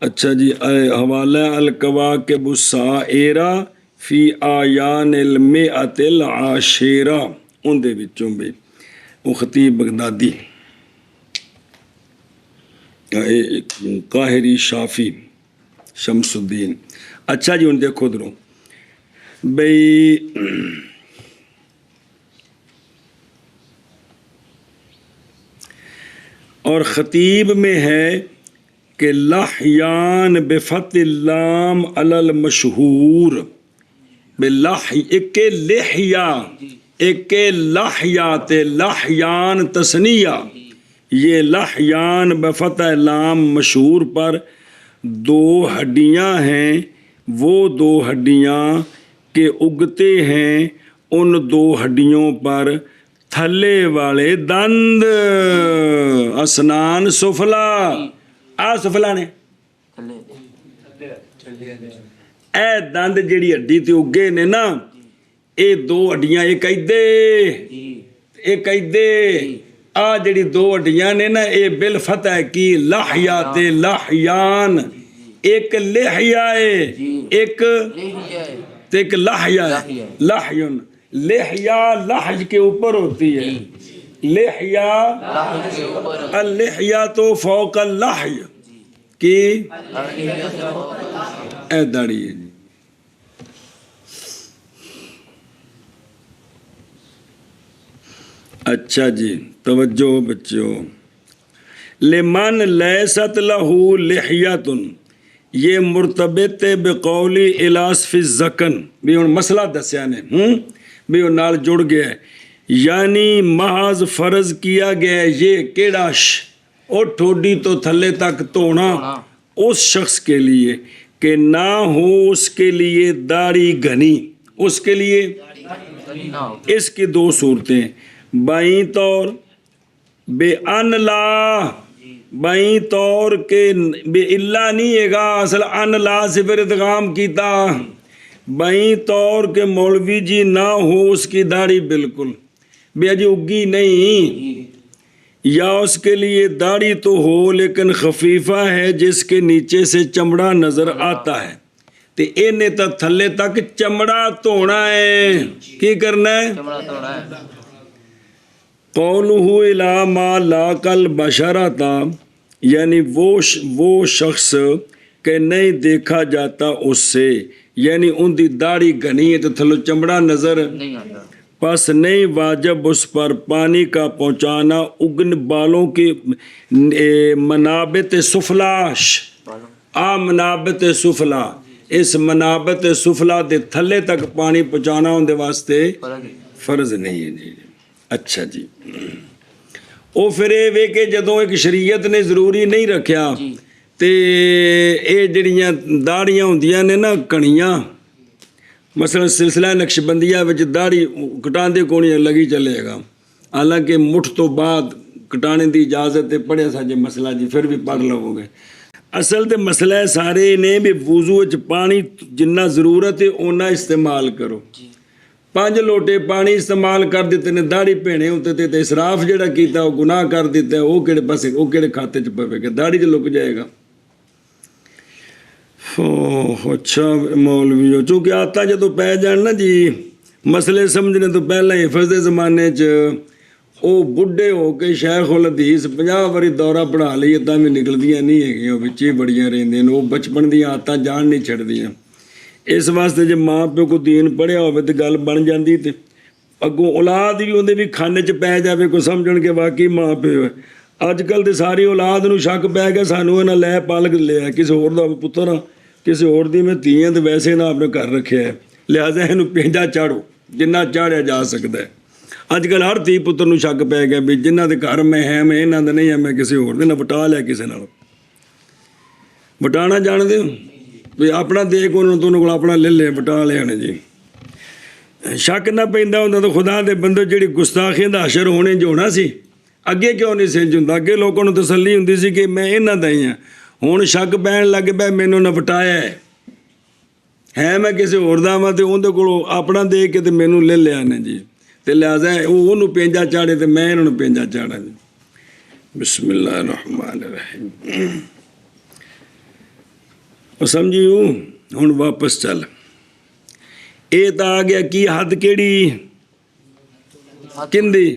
اچھا جی، حوالہ الکواکب السائرہ فی آیان المئۃ العاشرہ، ان دے وچوں بھی وہ خطیب بغدادی قاہری شافی شمس الدین۔ اچھا جی، ان دیکھو دروں بھئی، اور خطیب میں ہے کہ لحیان بفتح اللام علی المشہور، ایک لحیہ، ایک لحیات، لحیان تسنیہ، یہ لحیان بفتح لام مشہور پر دو ہڈیاں ہیں، وہ دو ہڈیاں کہ اگتے ہیں ان دو ہڈیوں پر تھلے والے دند، اسنان سفلا، آ سفلا نے اے دند جیڑی ہڈی تے اگے نے نا، اے دو ہڈیاں، ایک ایدے ایک ایدے، آ جڑی دو ہڈیاں نے نا، اے بالفتح کی لحیات لحیان، ایک لحیہ ہے، ایک لحیہ ہے، لحیون، لحیہ لحج کے اوپر ہوتی ہے، لحیہ اللحیہ تو فوق اللحی کی اے داڑھی ہے جی۔ اچھا جی، توجہ بچوں، لمن لیست لہو لحیۃ، یہ مرتبط بقولی الاس فی الذکن، بھی ان مسئلہ دسیا نے، بھی ان نال جڑ گیا ہے، یعنی محض فرض کیا گیا ہے یہ کیڑاش اور ٹھوڈی تو تھلے تک دھونا اس شخص کے لیے کہ نہ ہو اس کے لیے داڑھی گھنی، اس کے لیے اس کی دو صورتیں، بائیں طور بے ان لا، بائیں طور کے بے اللہ نہیں ہے گا، اصل ان لا سے پھر ادغام کیتا، بائیں طور کے مولوی جی نہ ہو اس کی داڑھی بالکل بے اجی اگی نہیں، یا اس کے لیے داڑھی تو ہو لیکن خفیفہ ہے جس کے نیچے سے چمڑا نظر آتا ہے، تو انہیں تو تھلے تک چمڑا دھونا ہے، کی کرنا ہے؟ قولہ الا ما لاق البشرۃ، یعنی وہ شخص کہ نہیں دیکھا جاتا اس سے، یعنی ان دی داڑھی گھنی ہے تو تھلو چمڑا نظر نہیں آتا، پس نہیں واجب اس پر پانی کا پہنچانا اگن بالوں کی منابت سفلاش، منابت سفلا، اس منابت سفلا دے تھلے تک پانی پہنچانا ان دے واسطے فرض نہیں ہے جی۔ اچھا جی، وہ پھر یہ وے کہ جدوں ایک شریعت نے ضروری نہیں رکھیا تے اے جڑیاں داڑیاں ہوندیاں نے نا کھڑیاں، مثلا سلسلہ نقشبندیہ وچ داڑھی کٹاندے کونی لگی چلے گا، حالانکہ مٹھ تو بعد ਕਟਾਣੇ ਦੀ ਇਜਾਜ਼ਤ ਹੈ, ਪੜ੍ਹਿਆ ਸਾਜੇ ਮਸਲਾ ਜੀ, ਫਿਰ ਵੀ ਪੜ੍ਹ ਲਵੋਗੇ। ਅਸਲ ਤੇ ਮਸਲਾ ਸਾਰੇ ਨੇ ਵੀ ਵੁਜ਼ੂ ਵਿੱਚ ਪਾਣੀ ਜਿੰਨਾ ਜ਼ਰੂਰਤ ਹੈ ਓਨਾ ਇਸਤੇਮਾਲ ਕਰੋ। 5 ਲੋਟੇ ਪਾਣੀ ਇਸਤੇਮਾਲ ਕਰ ਦਿੱਤੇ ਨੇ ਦਾੜੀ ਭੇਣੇ ਉੱਤੇ ਤੇ ਇਸਰਾਫ ਜਿਹੜਾ ਕੀਤਾ ਉਹ ਗੁਨਾਹ ਕਰ ਦਿੱਤਾ, ਉਹ ਕਿਹੜੇ ਪਾਸੇ, ਉਹ ਕਿਹੜੇ ਖਾਤੇ 'ਚ ਪਵੇਗਾ? ਦਾੜੀ 'ਚ ਲੁਕ ਜਾਏਗਾ। ਅੱਛਾ ਮੌਲਵੀ, ਚੂੰਕਿ ਆਦਤਾਂ ਜਦੋਂ ਪੈ ਜਾਣ ਨਾ ਜੀ, ਮਸਲੇ ਸਮਝਣੇ ਤੋਂ ਪਹਿਲਾਂ ਹੀ ਹਿਫਜ਼ ਦੇ ਜ਼ਮਾਨੇ 'ਚ ਉਹ ਬੁੱਢੇ ਹੋ ਕੇ ਸ਼ੈਖੁਲ ਹਦੀਸ 50 ਵਾਰੀ ਦੌਰਾ ਪੜ੍ਹਾ ਲਈਏ ਤਾਂ ਵੀ ਨਿਕਲਦੀਆਂ ਨਹੀਂ ਹੈਗੀਆਂ, ਉਹ ਵਿੱਚ ਹੀ ਬੜੀਆਂ ਰਹਿੰਦੀਆਂ ਨੇ। ਉਹ ਬਚਪਨ ਦੀਆਂ ਆਦਤਾਂ ਜਾਣ ਨਹੀਂ ਛੱਡਦੀਆਂ। ਇਸ ਵਾਸਤੇ ਜੇ ਮਾਂ ਪਿਓ ਕੋ ਦੀਨ ਪੜ੍ਹਿਆ ਹੋਵੇ ਤਾਂ ਗੱਲ ਬਣ ਜਾਂਦੀ, ਤੇ ਅੱਗੋਂ ਔਲਾਦ ਵੀ ਉਹਦੇ ਵੀ ਖਾਨੇ 'ਚ ਪੈ ਜਾਵੇ, ਕੋਈ ਸਮਝਣ ਕੇ ਵਾਕਈ ਮਾਂ ਪਿਓ ਹੈ। ਅੱਜ ਕੱਲ੍ਹ ਤੇ ਸਾਰੀ ਔਲਾਦ ਨੂੰ ਸ਼ੱਕ ਪੈ ਗਿਆ ਸਾਨੂੰ ਇਹਨਾਂ ਲੈ ਪਾਲਕ ਲਿਆ, ਕਿਸੇ ਹੋਰ ਦਾ ਪੁੱਤਰ ਆ, ਕਿਸੇ ਹੋਰ ਦੀ ਮੈਂ ਧੀ ਹਾਂ, ਤੇ ਵੈਸੇ ਨਾ ਆਪਣੇ ਘਰ ਰੱਖਿਆ, ਲਿਹਾਜ਼ਾ ਇਹਨੂੰ ਪੇਂਜਾ ਚਾੜੋ ਜਿੰਨਾ ਚਾੜਿਆ ਜਾ ਸਕਦਾ ਹੈ। ਅੱਜ ਕੱਲ੍ਹ ਹਰ ਧੀ ਪੁੱਤਰ ਨੂੰ ਸ਼ੱਕ ਪੈ ਗਿਆ ਵੀ ਜਿਨ੍ਹਾਂ ਦੇ ਘਰ ਮੈਂ ਹੈ, ਮੈਂ ਇਹਨਾਂ ਦਾ ਨਹੀਂ ਹੈ, ਮੈਂ ਕਿਸੇ ਹੋਰ ਦੇ ਨਾ ਵਟਾ ਲਿਆ ਕਿਸੇ ਨਾਲ। ਵਟਾਣਾ ਜਾਣਦੇ ਹੋ ਵੀ ਆਪਣਾ ਦੇਖ ਉਹਨਾਂ ਤੋਂ ਕੋਲ ਆਪਣਾ ਲੈ ਲਿਆ, ਵਟਾ ਲਿਆ ਨੇ ਜੀ। ਸ਼ੱਕ ਨਾ ਪੈਂਦਾ ਹੁੰਦਾ ਤਾਂ ਖੁਦਾ ਦੇ ਬੰਦੇ ਜਿਹੜੀ ਗੁਸਤਾਖੀਆਂ ਦਾ ਹਸ਼ਰ ਹੋਣੇ ਜੋ ਹੋਣਾ ਸੀ, ਅੱਗੇ ਕਿਉਂ ਨਹੀਂ ਸਿੰਜ ਹੁੰਦਾ? ਅੱਗੇ ਲੋਕਾਂ ਨੂੰ ਤਸੱਲੀ ਹੁੰਦੀ ਸੀ ਕਿ ਮੈਂ ਇਹਨਾਂ ਦਾ ਹੀ ਹਾਂ। ਹੁਣ ਸ਼ੱਕ ਪੈਣ ਲੱਗ ਪਿਆ ਮੈਨੂੰ ਨਾ ਵਟਾਇਆ ਹੈ, ਮੈਂ ਕਿਸੇ ਹੋਰ ਦਾ ਵਾਂ, ਤੇ ਉਹਦੇ ਕੋਲੋਂ ਆਪਣਾ ਦੇ ਕੇ ਤੇ ਮੈਨੂੰ ਲੈ ਲਿਆ ਨੇ ਜੀ, ਤੇ ਲਿਹਾਜ਼ਾ ਉਹ ਉਹਨੂੰ ਪੇਂਜਾ ਚਾੜੇ ਤੇ ਮੈਂ ਇਹਨਾਂ ਨੂੰ ਪੇਂਜਾ ਚਾੜਾਂ ਜੀ। ਬਿਸਮਿਲ੍ਲਾਹਿਰ ਰਹਿਮਾਨਿਰ ਰਹੀਮ। ਉਹ ਸਮਝਿਓ, ਹੁਣ ਵਾਪਸ ਚੱਲ। ਇਹ ਤਾਂ ਆ ਗਿਆ ਕੀ ਹੱਦ ਕਿਹੜੀ ਕਿੰਦੀ?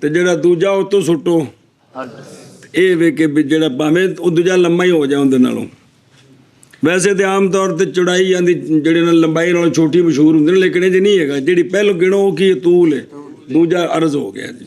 ਤੇ ਜਿਹੜਾ ਦੂਜਾ ਉਹ ਤੋਂ ਸੁੱਟੋ। ਇਹ ਵੇ ਕਿ ਜਿਹੜਾ ਭਾਵੇਂ ਉਹ ਦੂਜਾ ਲੰਮਾ ਹੀ ਹੋ ਜਾ ਉਹਦੇ ਨਾਲੋਂ। ਵੈਸੇ ਤੇ ਆਮ ਤੌਰ ਤੇ ਚੌੜਾਈ ਜਾਂਦੀ ਜਿਹੜੇ ਨਾਲ ਲੰਬਾਈ ਨਾਲੋਂ ਛੋਟੀ ਮਸ਼ਹੂਰ ਹੁੰਦੇ ਨੇ, ਲੇਕਿਨ ਇਹ 'ਚ ਨਹੀਂ ਹੈਗਾ। ਜਿਹੜੀ ਪਹਿਲੋਂ ਗਿਣੋ ਉਹ ਕੀ ਤੂਲ ਹੈ, ਦੂਜਾ ਅਰਜ਼ ਹੋ ਗਿਆ ਜੀ।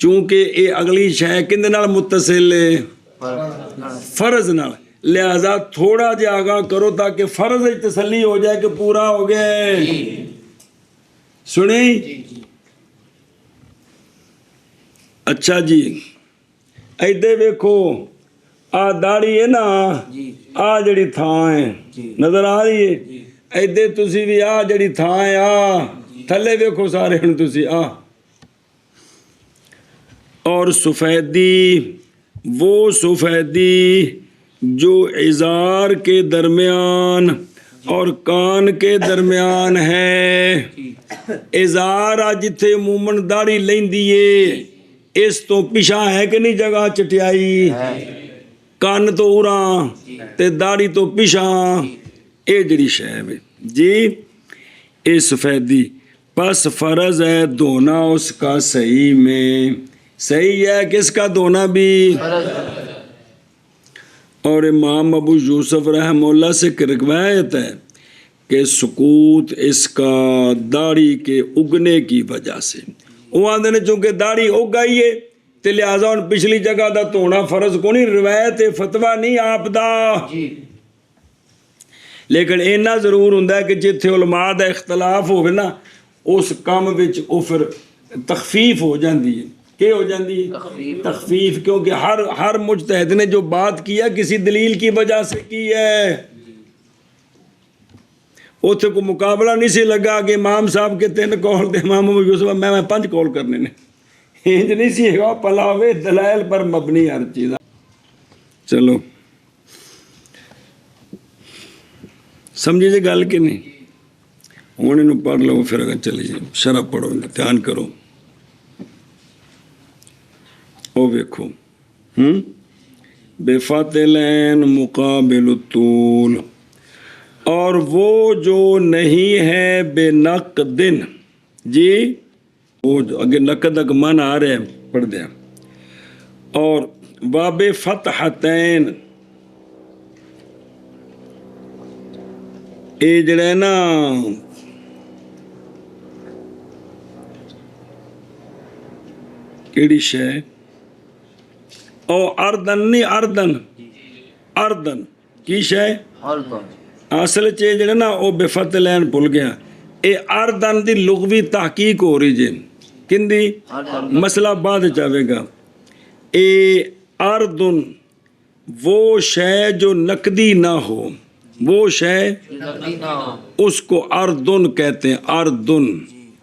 چونکہ یہ اگلی شے کہندے نال متصل ہے فرض نال، لہذا تھوڑا جہا آگاہ کرو تاکہ فرض وچ تسلی ہو جائے کہ پورا ہو گیا. سنی؟ اچھا جی ایدے ویکھو آ داڑھی ہے نا، آ جڑی تھاں ہے نظر آ رہی ہے، ایدے تسی بھی آ جڑی تھاں ہے آ تھلے ویکھو سارے ہن تسی آ. اور سفیدی وہ سفیدی جو عذار کے درمیان اور کان کے درمیان ہے. عذار آ جتھے عموماً داڑھی لیندی ہے اس تو پیچھا ہے کہ نہیں جگہ چٹیائی، کان تو اُراں تے داڑھی تو پیچھا، اے جڑی شے ہے جی اے سفیدی. پس فرض ہے دھونا اس کا صحیح میں، صحیح ہے کس کا دھونا بھی. اور امام ابو یوسف رحمہ اللہ سے روایت ہے کہ سکوت اس کا داڑھی کے اگنے کی وجہ سے، وہ آندے نے چونکہ داڑھی اگ گئی ہے تے لہٰذا ان پچھلی جگہ دا دھونا فرض کو نہیں، روایت فتویٰ نہیں آپ دا. لیکن اینا ضرور ہوندا ہے کہ جتھے علماء دا اختلاف ہوگا نا اس کام وچ او پھر تخفیف ہو جاندی ہے. کیا ہو جاندی ہے؟ تخفیف، کیونکہ ہر مجتہد نے جو بات کیا کسی دلیل کی وجہ سے کی ہے. اتنے کو مقابلہ نہیں سی لگا کہ امام صاحب کے 3 قول دے امام ابو یوسف میں 5 قول کرنے نے، انج نہیں سی گا پلاوے دلائل پر مبنی ہر چیز. چلو سمجھے جی گل کہ نہیں؟ ہوں انہوں پڑھ لو پھر اگر چلے جی شرح پڑھو دھیان کرو. او ویکھو بفاتلین مقابل الطول، اور وہ جو نہیں ہے بے نقدن، جی وہ اگر نقد کا معنی آ رہے ہیں پڑھ دیا، اور باب فتحتین اے جڑا ہے نا کیڑی شے او اردن نہیں اردن کی شے اصل چ جڑا نا او بفت لین بھول گیا. اے اردن دی لغوی تحقیق ہو رہی جی کندی مسئلہ بعد چاہے گا. اے اردن وہ شے جو نقدی نہ ہو، وہ شے اس کو اردن کہتے ہیں. اردن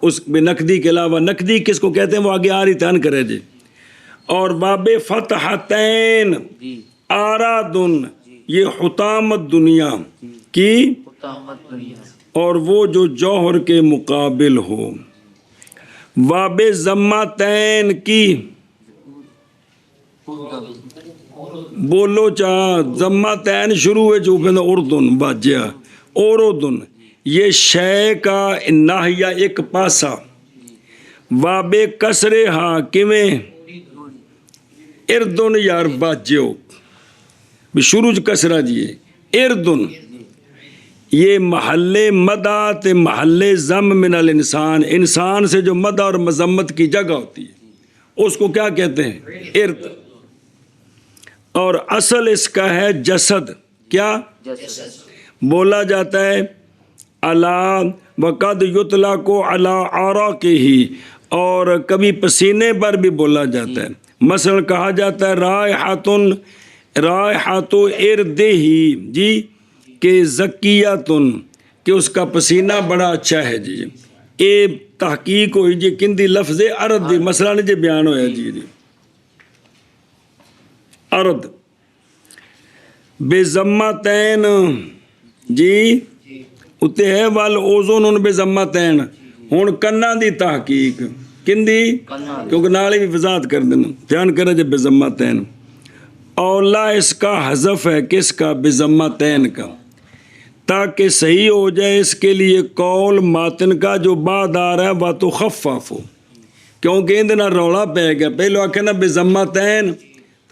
اس بے نقدی کے علاوہ نقدی کس کو کہتے ہیں وہ آگے آ رہی تان کرے جی. اور باب فتحتین آرادن یہ حطامت دنیا کی، اور وہ جو جوہر کے مقابل ہو. باب ضمتین کی بولو چاہ ضمتین شروع ہے جو پہلے اردن باجیا اوردن یہ شے کا ناحیہ ایک پاسا. باب کسرے ہاں کیویں اردن یار باجیو شروع کسرہ جیے اردن یہ محل مدح تے محل ضم من الانسان، انسان سے جو مدح اور مذمت کی جگہ ہوتی ہے اس کو کیا کہتے ہیں؟ ارد. اور اصل اس کا ہے جسد. کیا بولا جاتا ہے علا وقد یطلق علی عراقہ، اور کبھی پسینے پر بھی بولا جاتا ہے. مثلا کہا جاتا ہے رائحۃ ارده جی کہ زکیتن کہ اس کا پسینہ بڑا اچھا ہے جی. اے تحقیق ہوئی جی کندی لفظ ارد دی مسئلہ نے جی بیان ہویا جی ارد بے ضمتین جی اتے ہے وال اوزون بے ضمتین. ہن کنا دی تحقیق کندی کیونکہ نالی بھی وضاحت کر دینا دھیان کرے جب بے ضمتین. اولا اس کا حذف ہے کس کا؟ بے ضمتین کا، تاکہ صحیح ہو جائے اس کے لیے قول ماتن کا جو بعد آ رہا ہے وہ تو خفاف ہو، کیونکہ اندنا رولا پہ گیا. پہلو آکھے نا بے ضمتین،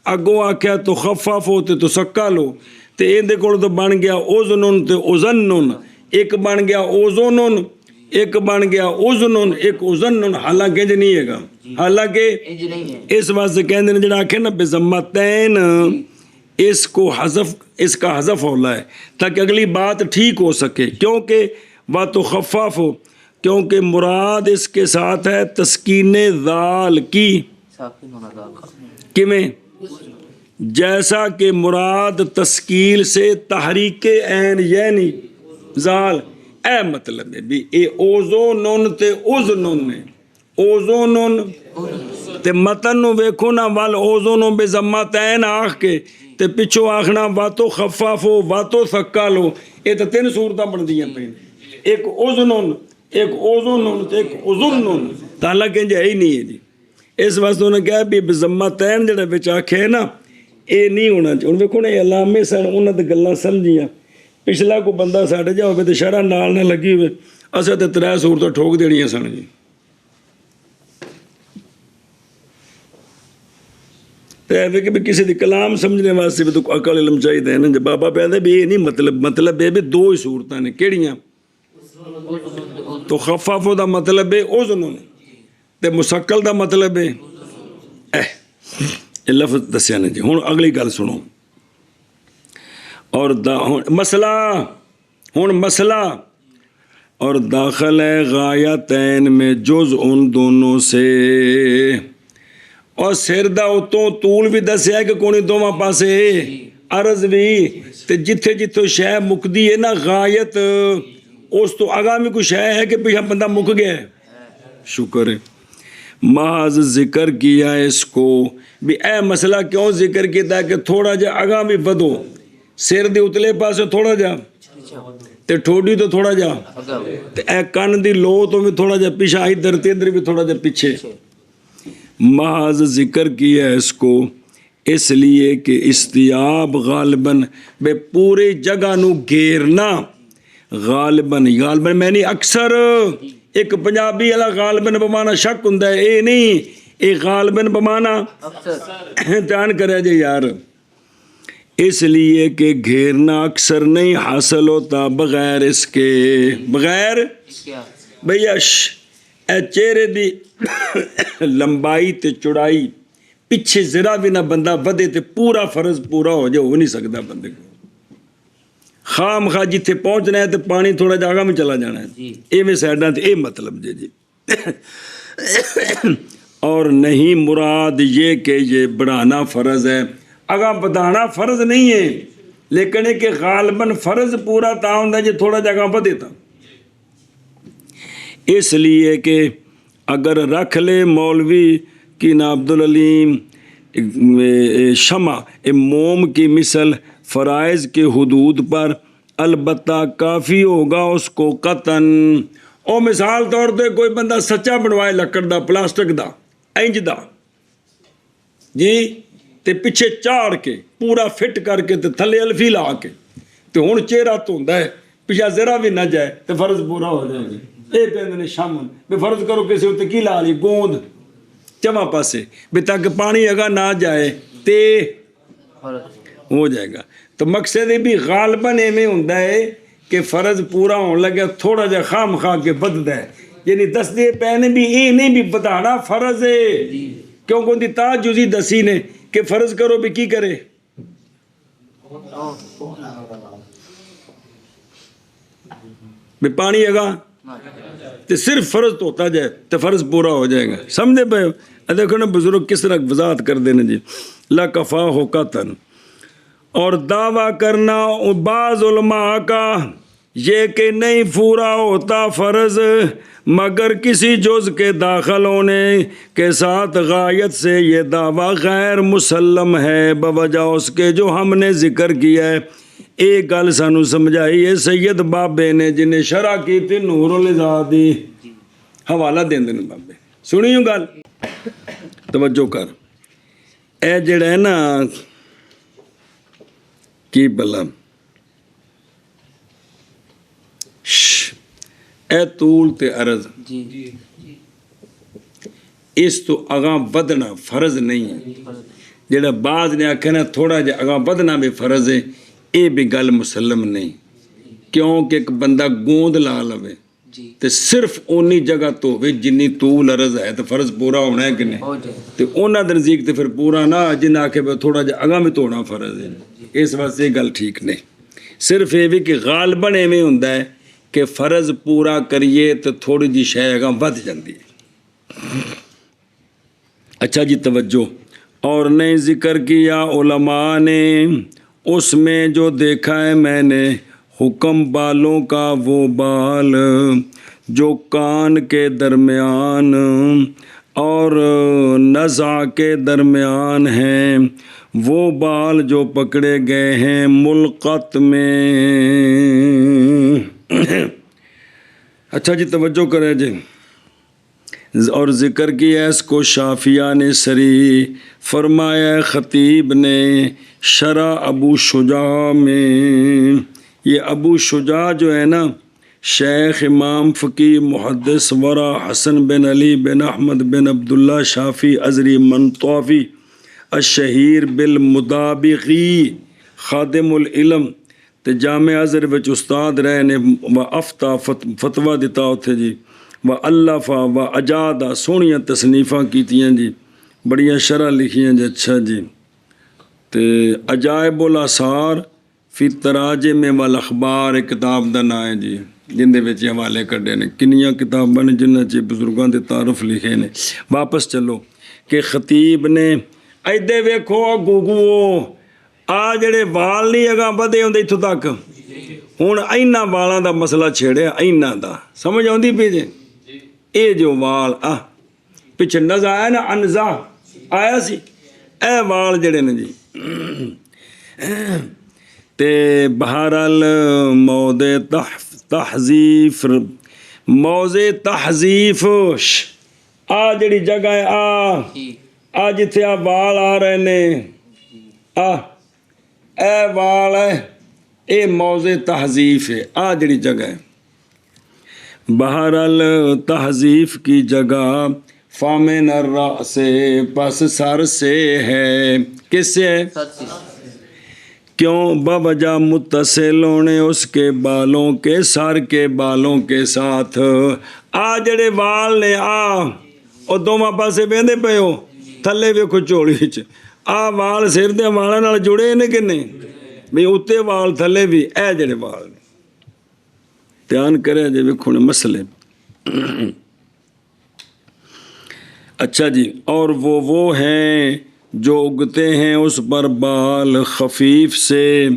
اگوں آکھیا تو خفاف ہوتے تو سکا لو، تے اندے کول تو بن گیا اوزنن تے اوزنن، ایک بن گیا اوزونن ایک بن گیا اذن ایک اذن حالانکہ انج نہیں ہے گا حالانکہ انج نہیں ہے اس واسطے کہندے نے جڑا آکھے نا بضمتین اس کو حذف اس کا حذف ہونا ہے تاکہ اگلی بات ٹھیک ہو سکے کیونکہ وَتُخَفَّفُ ہو کیونکہ مراد اس کے ساتھ ہے تسکین ذال کی ساکن ہونا ذاکر کیویں جیسا کہ مراد تسکیل سے تحریک عین یعنی ذال اے مطلب ہے بھی اے اوزونن تے اذنن نے اوزونن تے متن نو ویکھو نا ول اوزونن بے ضمتین آکھ کے تے پچھو آکھنا واتو خفافو واتو ثقلو اے تے تین صورتاں بندیاں پئیں ایک اذنن ایک اوزونن تے ایک اذنن تالا کہ ہے ہی نہیں ہے جی اس واسطے انہوں نے کہا بھی بضمتین جڑا وچ آکھے نا اے نہیں ہونا چاہیے انہوں ویکھو نا یہ علامے سن انہاں تے گلاں سمجھیاں پچھلا کو بندہ ساڈے جا ہوئے تے شرح نال نہ لگی ہوئے اساں تے 3 صورتاں ٹھوک دینیاں سن جی تے کہ کسی دی کلام سمجھنے واسطے بھی تو عقل علم چاہیے نا جب بابا پہندے بھی یہ نہیں مطلب یہ بھی 2 ہی صورتاں نے کیڑیاں تو خفاف دا مطلب ہے اذن تے مسقل دا مطلب ہے یہ لفظ دسیا نے جی ہن اگلی گل سنو اور مسئلہ اور داخل ہے غایتین میں جز ان دونوں سے اور سر دا اتوں طول بھی دسیا ہے کہ کونی دوواں پاسے عرض بھی تے جتھے جتھے شے مکدی ہے نا غایت اس تو آگامی کوئی شے ہے کہ پیچھے بندہ مک گیا ہے شکر ہے محض ذکر کیا اس کو بھی اے مسئلہ کیوں ذکر کیتا ہے کہ تھوڑا جا آگامی بدو سر دے اتلے پاسے تھوڑا جا تے ٹھوڈی تو تھوڑا جا تے اے کن دی لو تو بھی تھوڑا جا پیچھے ادھر تے ادھر بھی تھوڑا جا پیچھے محض ذکر کیا ہے اس کو اس لیے کہ استیاب غالباً بے پورے جگہ نو گھیرنا غالباً میں نہیں اکثر ایک پنجابی والا غالباً بمانا شک ہوندا ہے اے نہیں اے غالباً بمانا دھیان کرے جے یار اس لیے کہ گھیرنا اکثر نہیں حاصل ہوتا بغیر اس کے بغیر بھیا اے چہرے دی لمبائی تے چوڑائی پیچھے ذرا بھی نہ بندہ ودے تے پورا فرض پورا ہو جائے ہو نہیں سکتا بندے کو خام خواہ جتھے پہنچنا ہے تو پانی تھوڑا جاگا میں چلا جانا ہے ایویں سائڈاں تے اے مطلب جی اور نہیں مراد یہ کہ یہ بڑھانا فرض ہے اگاں بڑھانا فرض نہیں ہے لیکن ہے کہ غالباً فرض پورا تا ہوندا جے تھوڑا جگہ بدے تا اس لیے کہ اگر رکھ لے مولوی کی نا عبدالعلیم شمع موم کی مثل فرائض کے حدود پر البتہ کافی ہوگا اس کو قطن او مثال طور پہ کوئی بندہ سچا بنوائے لکڑ دا پلاسٹک دا انج دا جی تے پیچھے چاڑ کے پورا فٹ کر کے تے تھلے الفی لا کے تے ہن چہرہ دھوندا ہے پیچھے ذرا بھی نہ جائے تے فرض پورا ہو جائے گا اے کہندے نے شامن بے فرض کرو کسی تے کی لا لی گوند چواں پاسے بھی تاکہ پانی اگا نہ جائے تے ہو جائے گا تو مقصد بھی غالباً ایویں ہوندا ہے کہ فرض پورا ہون لگا تھوڑا جا خام خواہ کے بددا ہے یعنی دس دے پہنے بھی اے نہیں بھی بتانا فرض ہے کیونکہ ان دی تا جزی دسی نے کہ فرض کرو بھی کی کرے بھی پانی اگا تو صرف فرض تو ہوتا جائے تو فرض پورا ہو جائے گا سمجھے پہ دیکھو نا بزرگ کس طرح وضاحت کر دینا جی لا کفا ہو قطن اور دعویٰ کرنا بعض علماء کا یہ کہ نہیں پورا ہوتا فرض مگر کسی جز کے داخل ہونے کے ساتھ غایت سے یہ دعویٰ غیر مسلم ہے بوجہ اس کے جو ہم نے ذکر کیا ہے ایک گل سانو سمجھائی ہے سید بابے نے جنہیں شرح کی تھی نور الزادی حوالہ دیں دیں بابے سنی ہوں گل توجہ کر اے جڑا ہے نا کی بلا اے طول تے عرض اس تو اگاں بدنا فرض نہیں ہے جڑا بعض نے آکھا نا تھوڑا جا اگاں بدنا بھی فرض ہے اے بھی گل مسلم نہیں کیونکہ ایک بندہ گوند لا لوے جی ਤੇ ਸਿਰਫ ਓਨੀ ਜਗ੍ਹਾ ਤੋਂ ਹੋਵੇ ਜਿੰਨੀ ਤੂਲ ਅਰਜ਼ ਹੈ ਤੇ ਫਰਜ਼ ਪੂਰਾ ਹੋਣਾ ਹੈ ਕਿ ਨਹੀਂ ہو جائے ਤੇ ਉਹਨਾਂ ਦੇ ਨਜ਼ਦੀਕ ਤੇ ਫਿਰ ਪੂਰਾ ਨਾ ਜਿੰਨਾ ਆਖੇ ਥੋੜਾ ਜਿਹਾ ਅਗਾਂਹ ਵੀ ਧੋਣਾ ਫਰਜ਼ ਹੈ ਇਸ ਵਾਸਤੇ ਇਹ ਗੱਲ ਠੀਕ ਨਹੀਂ ਸਿਰਫ ਇਹ ਵੀ ਕਿ ਗਾਲਬਨ ਐਵੇਂ ਹੁੰਦਾ ਹੈ ਕਿ ਫਰਜ਼ ਪੂਰਾ ਕਰੀਏ ਤੇ ਥੋੜੀ ਜਿਹੀ ਸ਼ੈ ਅਗਾਂਹ ਵੱਧ ਜਾਂਦੀ ਹੈ اچھا جی توجہ اور نے ذکر کیا علماء نے اس میں جو دیکھا ہے میں نے حکم بالوں کا وہ بال جو کان کے درمیان اور نزع کے درمیان ہیں وہ بال جو پکڑے گئے ہیں ملقط میں اچھا جی توجہ کریں جی اور ذکر کیا اس کو شافیہ نے سری فرمایا خطیب نے شرح ابو شجاع میں یہ ابو شجاع جو ہے نا شیخ امام فقی محدث ورا حسن بن علی بن احمد بن عبداللہ شافی ازری منطوفی الشہیر بالمدابقی خادم العلم تے جامع ازہر وچ استاد رہے نے و افتا فتویٰ دیتا اتھے جی و الفا و اجادا سونیاں تصنیفاں کیتیاں جی بڑیاں شرح لکھیاں جی اچھا جی تے عجائب الاثار فی تراجم والاخبار ایک کتاب دا نام ہے جی جن دے وچ حوالے کڈے نے کنیاں کتاباں نے جنہاں چ بزرگاں دے تعارف لکھے نے واپس چلو کہ خطیب نے ایدے ویکھو گوگو آ جڑے وال نہیں اگاں بدے ہوندے ایتھوں تک ہن ایناں والاں دا مسئلہ چھیڑیا ایناں دا سمجھ آوندی پئی جے اے جو وال پیچھے نزا آیا نا انزا آیا سی اے وال جڑے نے جی تے بہرحال موضع تحذیف آ جڑی جگہ ہے آ جتھے آ وال آ رہے نے اے وال ہے اے موضع تحذیف ہے آ جڑی جگہ ہے بہرحال تہذیب کی جگہ فامن الرأس سے پس سر سے ہے کس سے ہے کیوں بوجہ متصل ہونے اس کے بالوں کے سر کے بالوں کے ساتھ آ جڑے وال نے او دوواں پاسے بہندے پئے ہو تھلے ویکھو چوڑی وچ وال سر دے والاں نال جڑے نے کہ نہیں بھی اتنے وال تھلے بھی اے جڑے وال نے دھیان کرے جی ویکھو نے مسئلے اچھا جی اور وہ ہیں جو اگتے ہیں اس پر بال خفیف سے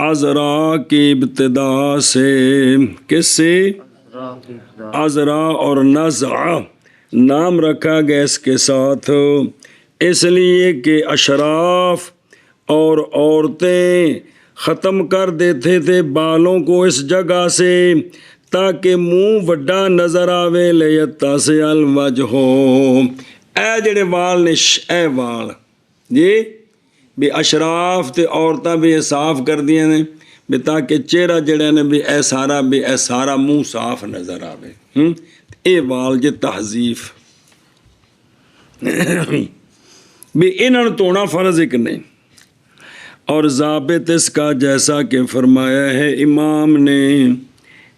عذرا کی ابتدا سے کس سے عذرا اور نزع نام رکھا گیا اس کے ساتھ اس لیے کہ اشراف اور عورتیں ختم کر دیتے تھے بالوں کو اس جگہ سے تاکہ منہ وڈا نظر آوے لیتا سے الوجہ ہو اے جڑے وال نے اے وال جی بھی اشراف تے عورتاں بھی صاف کر دیاں نے بھی تاکہ چہرہ جڑے نے بھی اے سارا منہ صاف نظر آوے اے وال جے تہذیب بھی انہاں نوں توڑنا فرض ہے کہ نہیں اور ضابط اس کا جیسا کہ فرمایا ہے امام نے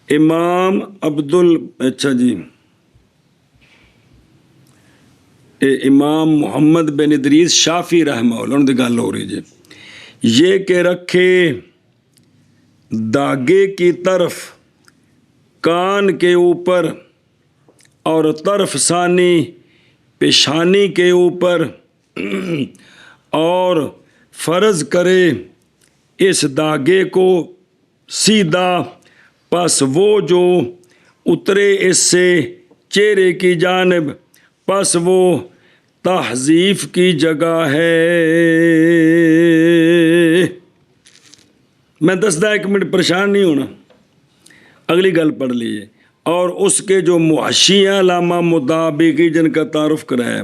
امام اچھا جی امام محمد بن ادریس شافی رحمہ اللہ ان کی گل ہو رہی جی یہ کہ رکھے داغے کی طرف کان کے اوپر اور طرف ثانی پیشانی کے اوپر اور فرض کرے اس داغے کو سیدھا پس وہ جو اترے اس سے چہرے کی جانب پس وہ تہذیب کی جگہ ہے میں دسدا ایک منٹ پریشان نہیں ہونا اگلی گل پڑھ لیجیے اور اس کے جو محشی ہیں علامہ مدابقی جن کا تعارف کرایا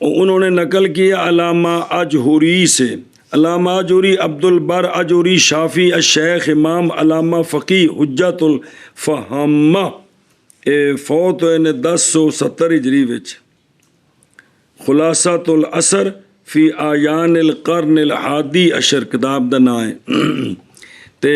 انہوں نے نقل کیا علامہ اجہوری سے علامہ اجہوری عبد البر اجہوری شافی الشیخ امام علامہ فقی حجت الفہمہ فوت ہوئے نے 1070 ہجری وچ خلاصۃ الاثر فی آیان القرن الحادی عشر کتاب دا نام ہے تے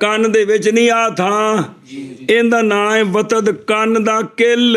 ਕੰਨ ਦੇ ਵਿੱਚ ਨਹੀਂ ਆ ਥਾਂ, ਇਹਦਾ ਨਾਂ ਹੈ ਵਤਦ, ਕੰਨ ਦਾ ਕਿੱਲ।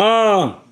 ਆ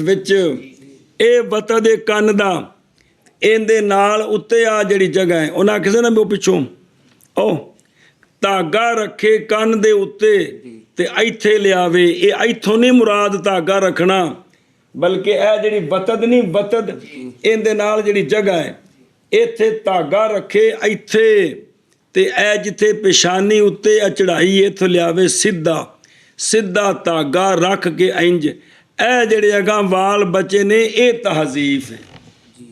ਵਿੱਚ ਇਹ ਵਤਦ ਹੈ ਕੰਨ ਦਾ, ਇਹਦੇ ਨਾਲ ਉੱਤੇ ਆ ਜਿਹੜੀ ਜਗ੍ਹਾ ਹੈ ਉਹਨਾਂ ਕਿਸੇ ਨਾ ਉਹ ਪਿੱਛੋਂ ਉਹ ਧਾਗਾ ਰੱਖੇ ਕੰਨ ਦੇ ਉੱਤੇ ਤੇ ਇੱਥੇ ਲਿਆਵੇ। ਇਹ ਇੱਥੋਂ ਨਹੀਂ ਮੁਰਾਦ ਧਾਗਾ ਰੱਖਣਾ, ਬਲਕਿ ਇਹ ਜਿਹੜੀ ਵਤਦ ਨਹੀਂ, ਵਤਦ ਇਹਦੇ ਨਾਲ ਜਿਹੜੀ ਜਗ੍ਹਾ ਹੈ ਇੱਥੇ ਧਾਗਾ ਰੱਖੇ ਇੱਥੇ, ਤੇ ਇਹ ਜਿੱਥੇ ਪੇਸ਼ਾਨੀ ਉੱਤੇ ਆ ਚੜਾਈ ਇੱਥੋਂ ਲਿਆਵੇ ਸਿੱਧਾ ਸਿੱਧਾ ਧਾਗਾ ਰੱਖ ਕੇ ਇੰਜ। ਇਹ ਜਿਹੜੇ ਅਗਾਂ ਵਾਲ ਬਚੇ ਨੇ ਇਹ ਤਹਜ਼ੀਫ ਹੈ,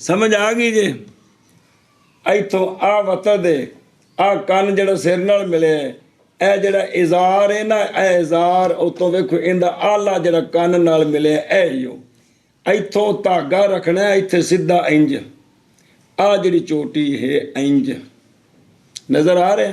ਸਮਝ ਆ ਗਈ ਜੇ। ਇੱਥੋਂ ਆ ਵਤਦ ਹੈ, ਆ ਕੰਨ ਜਿਹੜਾ ਸਿਰ ਨਾਲ ਮਿਲਿਆ ਹੈ, ਇਹ ਜਿਹੜਾ ਇਜ਼ਾਰ ਹੈ ਨਾ, ਇਹ ਇਜ਼ਾਰ ਉਤੋਂ ਵੇਖੋ ਇਹਦਾ ਆਲਾ ਜਿਹੜਾ ਕੰਨ ਨਾਲ ਮਿਲਿਆ ਇਹ ਹੀ ਉਹ। ਇੱਥੋਂ ਧਾਗਾ ਰੱਖਣਾ ਇੱਥੇ ਸਿੱਧਾ ਇੰਜ, ਆ ਜਿਹੜੀ ਚੋਟੀ ਹੈ ਇੰਜ, ਨਜ਼ਰ ਆ ਰਿਹਾ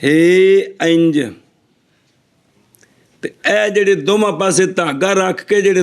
ਹੈ ਇੰਜ। ਤੇ ਇਹ ਜਿਹੜੇ ਦੋਵਾਂ ਪਾਸੇ ਧਾਗਾ ਰੱਖ ਕੇ ਜਿਹੜੇ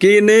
ਕੀ ਨੇ,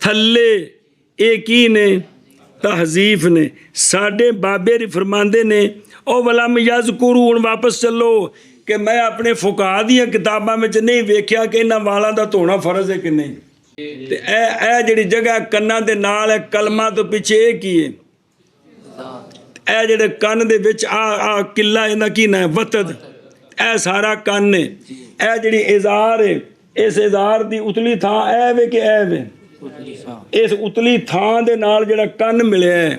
ਥੱਲੇ ਇਹ ਕੀ ਨੇ, ਤਹਜ਼ੀਫ ਨੇ। ਸਾਡੇ ਬਾਬੇ ਰੀ ਫਰਮਾਉਂਦੇ ਨੇ ਉਹ ਵਲਮ ਯਜ਼ਕੁਰੂ, ਹੁਣ ਵਾਪਸ ਚੱਲੋ ਕਿ ਮੈਂ ਆਪਣੇ ਫੁਕਹਾ ਦੀਆਂ ਕਿਤਾਬਾਂ ਵਿੱਚ ਨਹੀਂ ਵੇਖਿਆ ਕਿ ਇਹਨਾਂ ਵਾਲਾਂ ਦਾ ਧੋਣਾ ਫਰਜ਼ ਹੈ ਕਿ ਨਹੀਂ। ਤੇ ਇਹ ਜਿਹੜੀ ਜਗ੍ਹਾ ਕੰਨਾਂ ਦੇ ਨਾਲ ਹੈ, ਕਲਮਾ ਤੋਂ ਪਿੱਛੇ ਇਹ ਕੀ ਹੈ, ਇਹ ਜਿਹੜੇ ਕੰਨ ਦੇ ਵਿੱਚ ਆ ਕਿੱਲਾ ਇਹਦਾ ਕੀ ਨਾ ਹੈ, ਵਤਦ, ਇਹ ਸਾਰਾ ਕੰਨ ਹੈ। ਇਹ ਜਿਹੜੀ ਇਜ਼ਾਰ ਹੈ, ਇਸ ਇਜ਼ਾਰ ਦੀ ਉਤਲੀ ਥਾਂ ਇਹ ਵੇ ਕਿ ਇਹ ਵੇ, ਇਸ ਉਤਲੀ ਥਾਂ ਦੇ ਨਾਲ ਜਿਹੜਾ ਕੰਨ ਮਿਲਿਆ ਹੈ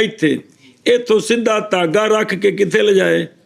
ਇੱਥੇ, ਇੱਥੋਂ ਸਿੱਧਾ ਧਾਗਾ ਰੱਖ ਕੇ ਕਿੱਥੇ ਲਿਜਾਏ,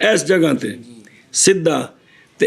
ਇਸ ਜਗ੍ਹਾ ਤੇ ਸਿੱਧਾ। ਤੇ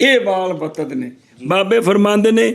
ਇਹ ਵਾਲ ਵਤਦ ਨੇ। ਬਾਬੇ ਫਰਮਾਉਂਦੇ ਨੇ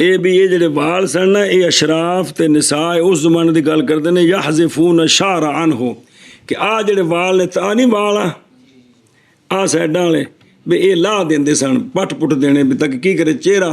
ਇਹ ਵੀ ਇਹ ਜਿਹੜੇ ਵਾਲ ਸਨ ਨਾ ਇਹ ਅਸ਼ਰਾਫ ਤੇ ਨਿਸਾ ਉਸ ਜ਼ਮਾਨੇ ਦੀ ਗੱਲ ਕਰਦੇ ਨੇ, ਯਹਜ਼ਫੂਨ ਸ਼ਾਰ ਅਨਹੂ ਕਿ ਆ ਜਿਹੜੇ ਵਾਲ ਨੇ ਤਾਂ ਨਹੀਂ ਵਾਲ ਆ ਸਾਈਡਾਂ ਵਾਲੇ ਵੀ ਇਹ ਲਾਹ ਦਿੰਦੇ ਸਨ, ਪੱਟ ਪੁੱਟ ਦੇਣੇ ਵੀ ਤੱਕ ਕੀ ਕਰੇ ਚਿਹਰਾ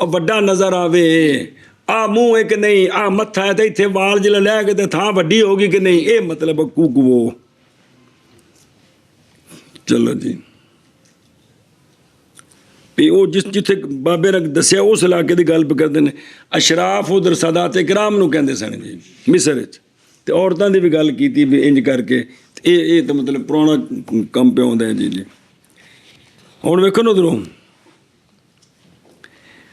ਉਹ ਵੱਡਾ ਨਜ਼ਰ ਆਵੇ, ਆ ਮੂੰਹ ਹੈ ਕਿ ਨਹੀਂ, ਆ ਮੱਥਾ ਹੈ ਤੇ ਇੱਥੇ ਵਾਲ ਜਿਹੜਾ ਲੈ ਕੇ ਤੇ ਥਾਂ ਵੱਡੀ ਹੋ ਗਈ ਕਿ ਨਹੀਂ, ਇਹ ਮਤਲਬ ਕੁਗਵੋ। ਚਲੋ ਜੀ ਵੀ ਉਹ ਜਿੱਥੇ ਬਾਬੇ ਨੇ ਦੱਸਿਆ ਉਸ ਇਲਾਕੇ ਦੀ ਗੱਲ ਕਰਦੇ ਨੇ। ਅਸ਼ਰਾਫ ਉਧਰ ਸਾਦਾਤ ਇਕਰਾਮ ਨੂੰ ਕਹਿੰਦੇ ਸਨ ਜੀ ਮਿਸਰ ਵਿੱਚ, ਤੇ ਔਰਤਾਂ ਦੀ ਵੀ ਗੱਲ ਕੀਤੀ ਵੀ ਇੰਜ ਕਰਕੇ। ਇਹ ਤਾਂ ਮਤਲਬ ਪੁਰਾਣਾ ਕੰਮ ਪਿਆ ਹੁੰਦਾ ਹੈ ਜੀ। ਹੁਣ ਵੇਖੋ ਨਾ ਉਧਰੋਂ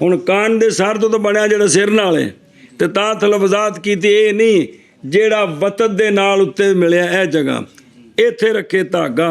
ਹੁਣ ਕਾਨ ਦੇ ਸਰ ਤੋਂ ਤਾਂ ਬਣਿਆ ਜਿਹੜਾ ਸਿਰ ਨਾਲ ਹੈ, ਤੇ ਤਾਂ ਤਲਵਜ਼ਾਤ ਕੀਤੀ ਇਹ ਨਹੀਂ ਜਿਹੜਾ ਵਤਦ ਦੇ ਨਾਲ ਉੱਤੇ ਮਿਲਿਆ ਇਹ ਜਗ੍ਹਾ ਇੱਥੇ ਰੱਖੇ ਧਾਗਾ।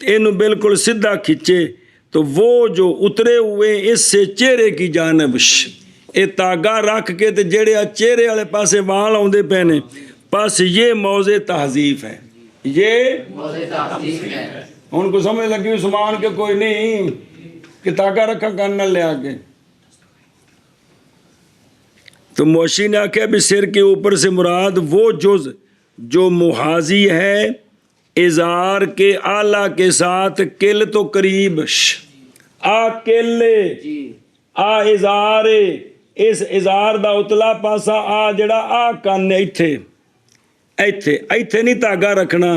ਇਹਨੂੰ ਬਿਲਕੁਲ ਸਿੱਧਾ ਖਿੱਚੇ تو وہ جو اترے ہوئے اس سے چہرے کی جانب یہ تاگا رکھ کے تے جڑے چہرے والے پاسے وال آؤندے پے نے بس یہ موضع تہذیب ہے یہ ان کو سمجھ لگی عثمان کے کوئی نہیں کہ تاگا رکھا کرنا لے آگے تو موشی نے آکھا بھی سر کے اوپر سے مراد وہ جز جو محاذی ہے ازار کے آلہ کے ساتھ کل تو قریب آ کل آ ازار اس ازار دا اتلا پاسا آ جڑا آ کن ایتھے ایتھے ایتھے نہیں تاگا رکھنا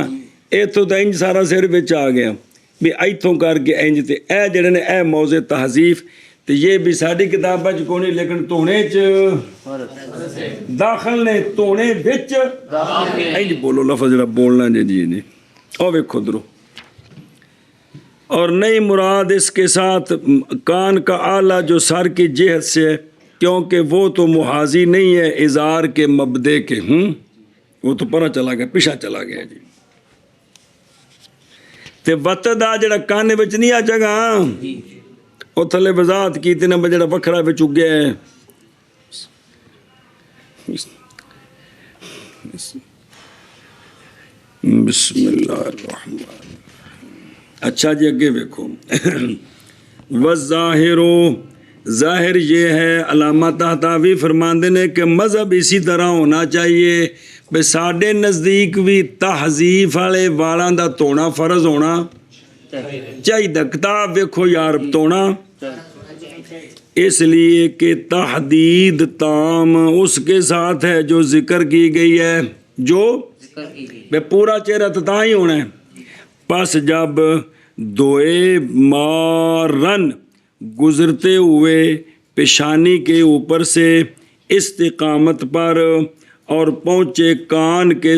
ایتھوں تو انج سارا سر وچ آ گیا بھی ایتھوں کر کے انج تے اے جڑے نے اے موضع تہذیب تو یہ بھی ساری کتاباں کو نہیں لیکن تونے چ داخل نے تونے وچ انج بولو لفظ جڑا بولنا جی نہیں او ویکھو درو اور نئی مراد اس کے ساتھ کان کا آلہ جو سر کی جہت سے ہے کیونکہ وہ تو محاذی نہیں ہے ازار کے مبدے کے وہ تو پرا چلا گیا پیچھا چلا گیا جی تے وطد آ جڑا کان وچ نہیں آ جگہ وہ تھلے وضاحت کی تے نہ جڑا وکھرا وچ اگیا ہے بسم اللہ الرحمن اچھا جی اگے ویکھو والظاہرو ظاہر یہ ہے علامہ طحطاوی فرماندے نے کہ مذہب اسی طرح ہونا چاہیے بے ساڈے نزدیک بھی تہذیب والے والاں دا تونا فرض ہونا چاہیے کتاب ویکھو یار تونا اس لیے کہ تحدید تام اس کے ساتھ ہے جو ذکر کی گئی ہے جو بے پورا چہرہ تو تا ہی ہونا ہے پس جب دوئے مارن گزرتے ہوئے پیشانی کے اوپر سے استقامت پر اور پہنچے کان کے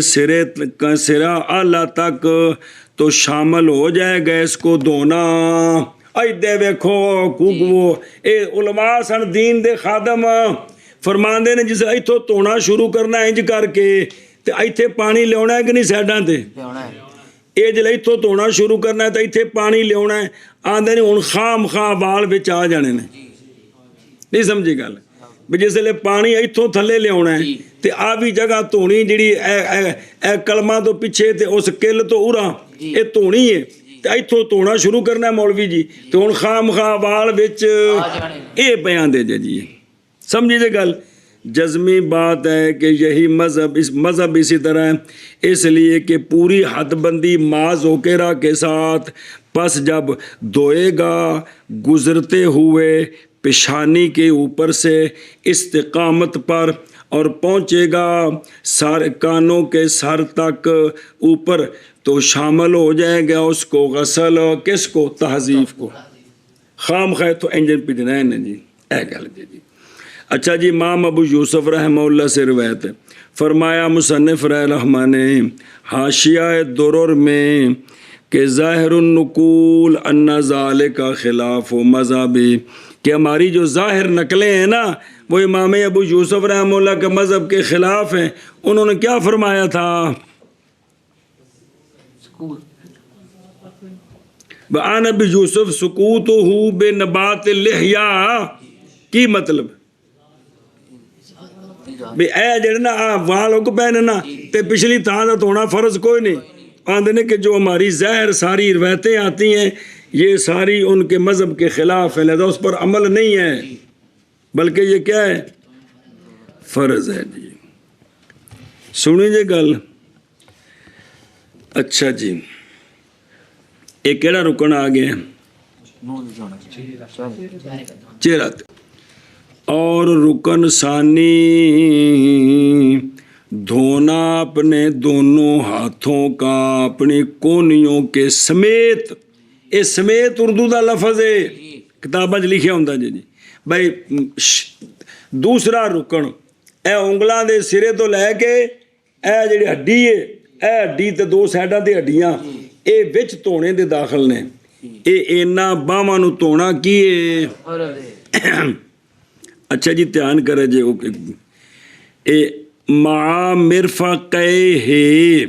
سرا اعلیٰ تک تو شامل ہو جائے گا اس کو دھونا ایدے ویکھو کوگو اے علماء سن دین دے خادم فرماندے نے جسے ایتھوں دھونا شروع کرنا انج کر کے تے ایتھے پانی لیاونا ہے کہ نہیں سیڈاں تے اے جلے ایتھوں دھونا شروع کرنا ہے تے ایتھے پانی لیاونا ہے آندے نے ہن خام خواہ وال وچ آ جانے نے نہیں سمجھی گل بھی جس لئے پانی ایتھوں تھلے لیاونا ہے تے آ بھی جگہ دھونی جڑی اے کلمہ تو پیچھے تے اس کل تو اورا اے دھونی ہے تے ایتھوں دھونا شروع کرنا ہے مولوی جی تے ہن خام خواہ وال وچ اے بیان دے جی سمجھی جے گل جزمی بات ہے کہ یہی مذہب اسی طرح ہے اس لیے کہ پوری حد بندی ماز وغیرہ کے ساتھ پس جب دھوئے گا گزرتے ہوئے پیشانی کے اوپر سے استقامت پر اور پہنچے گا سارے کانوں کے سر تک اوپر تو شامل ہو جائے گا اس کو غسل کس کو تہذیب کو خام خواہ تو انجن پجنا ہے نا جی اے گل جی اچھا جی امام ابو یوسف رحمہ اللہ سے روایت ہے فرمایا مصنف رحمہ نے حاشیہ درر میں کہ ظاہر النقول ان ذالک خلاف و مذہبی کہ ہماری جو ظاہر نقلیں ہیں نا وہ امام ابو یوسف رحمہ اللہ کے مذہب کے خلاف ہیں انہوں نے کیا فرمایا تھا وعن ابی یوسف سکوتہ بنبات اللحیہ کی مطلب بھی اے جڑے نا والوں کو پہنے نا تے پچھلی تھان دا تونا فرض کوئی نہیں آندے نے کہ جو ہماری ظاہر ساری روایتیں آتی ہیں یہ ساری ان کے مذہب کے خلاف ہے لہذا اس پر عمل نہیں ہے بلکہ یہ کیا ہے فرض ہے جی سنی جی گل اچھا جی ایک کیڑا رکن آ گیا چہرہ اور رکن ثانی دھونا اپنے دونوں ہاتھوں کا اپنی کونیوں کے سمیت اے سمیت اردو دا لفظ ہے کتاباں وچ لکھیا ہوندا جی بھائی دوسرا رکن اے انگلاں دے سرے تو لے کے اے جڑی ہڈی ہے اے ہڈی تے دو سائڈاں تے ہڈیاں اے وچ تونے دے داخل نے اے اینا باواں نو تونا کی ہے اچھا جی دھیان کرے جی اے مع مرفقیہ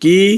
کی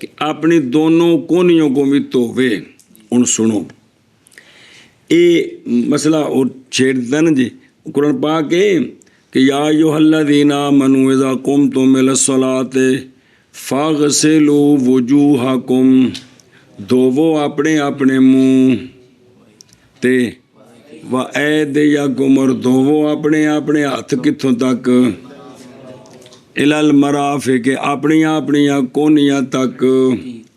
کہ اپنی دونوں کونیوں کو بھی دھووے ہن سنو یہ مسئلہ اور چھیڑ دیتا نا جی قرآن پاک ہے کہ یا ایھا الذین آمنوا اذا قمتم الی الصلاۃ فاغسلوا وجوہکم دھوو اپنے اپنے منہ تے وایدیکم اور دھوو اپنے اپنے ہاتھ کتھوں تک الی المرافق اپنیاں اپنیاں کونیاں تک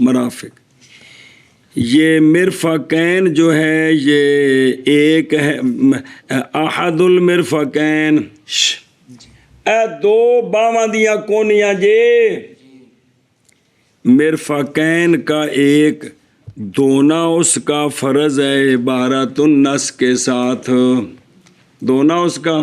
مرافق یہ مرفقین جو ہے یہ ایک ہے احد المرفقین اے دو باواں دیاں کونیاں جے مرفقین کا ایک دھونا اس کا فرض ہے عبارت النس کے ساتھ دھونا اس کا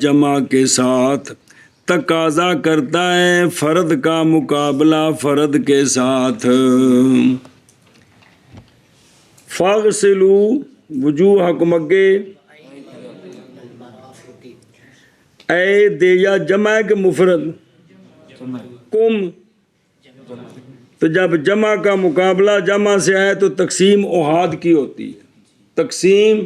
جمع کے ساتھ تقاضا کرتا ہے فرد کا مقابلہ فرد کے ساتھ فاغسلوا وجوہکم اگے اے دیا جمع کے مفرد کم تو جب جمع کا مقابلہ جمع سے آئے تو تقسیم احاد کی ہوتی ہے تقسیم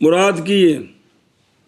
مراد کی ہے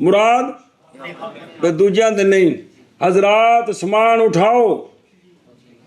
مراد پہ دوجیاں دے نہیں حضرات سامان اٹھاؤ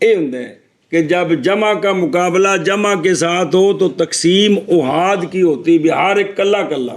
یہ ہوں ہے کہ جب جمع کا مقابلہ جمع کے ساتھ ہو تو تقسیم احاد کی ہوتی بھی ہر ایک کلا کلا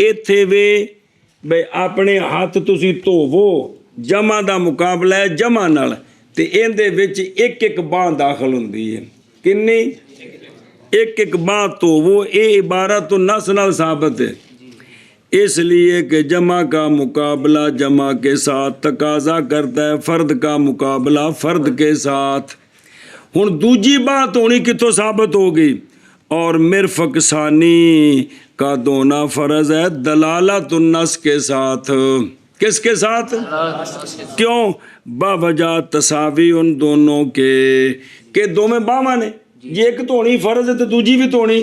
ਇੱਥੇ ਵੇ ਬਈ ਆਪਣੇ ਹੱਥ ਤੁਸੀਂ ਧੋਵੋ ਜਮਾ ਦਾ ਮੁਕਾਬਲਾ ਹੈ ਜਮਾ ਨਾਲ ਤੇ ਇਹਦੇ ਵਿੱਚ ਇੱਕ ਇੱਕ ਬਾਹ ਦਾਖਲ ਹੁੰਦੀ ਹੈ ਕਿੰਨੀ ਇੱਕ ਇੱਕ ਬਾਹ ਧੋਵੋ ਇਹ ਇਬਾਰਤ ਤੋਂ ਨਸ ਨਾਲ ਸਾਬਤ ਹੈ اس لیے کہ جمع کا مقابلہ جمع کے ساتھ تقاضا کرتا ہے فرد کا مقابلہ فرد کے ساتھ ہن دوجی بات ہونی کتوں ثابت ہوگی اور مرفق ثانی کا دھونا فرض ہے دلالت النس کے ساتھ کس کے ساتھ کیوں باوجہ تساوی ان دونوں کے کہ دو میں باواں نے یہ ایک دھونی فرض ہے تو دوجی بھی دھونی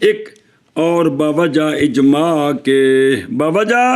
ایک اور باوجہ اجماع کے باوجہ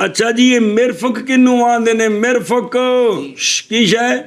اچھا جی یہ مرفق کنوں آندے نے مرفق کی شے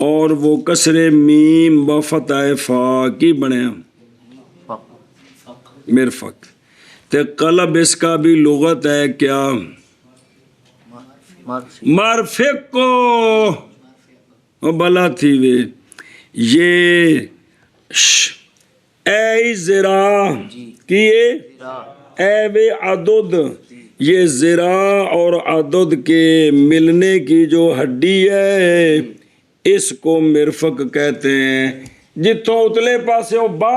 اور وہ کسر میم و فتح فا کی بنے مرفق تے قلب اس کا بھی لغت ہے کیا مرفق کو وہ بلا تھی وے یہ اے ذرا کیے اے وے عدد یہ ذرا اور عدد کے ملنے کی جو ہڈی ہے اس کو مرفق کہتے ہیں جتوں اتلے پاسے با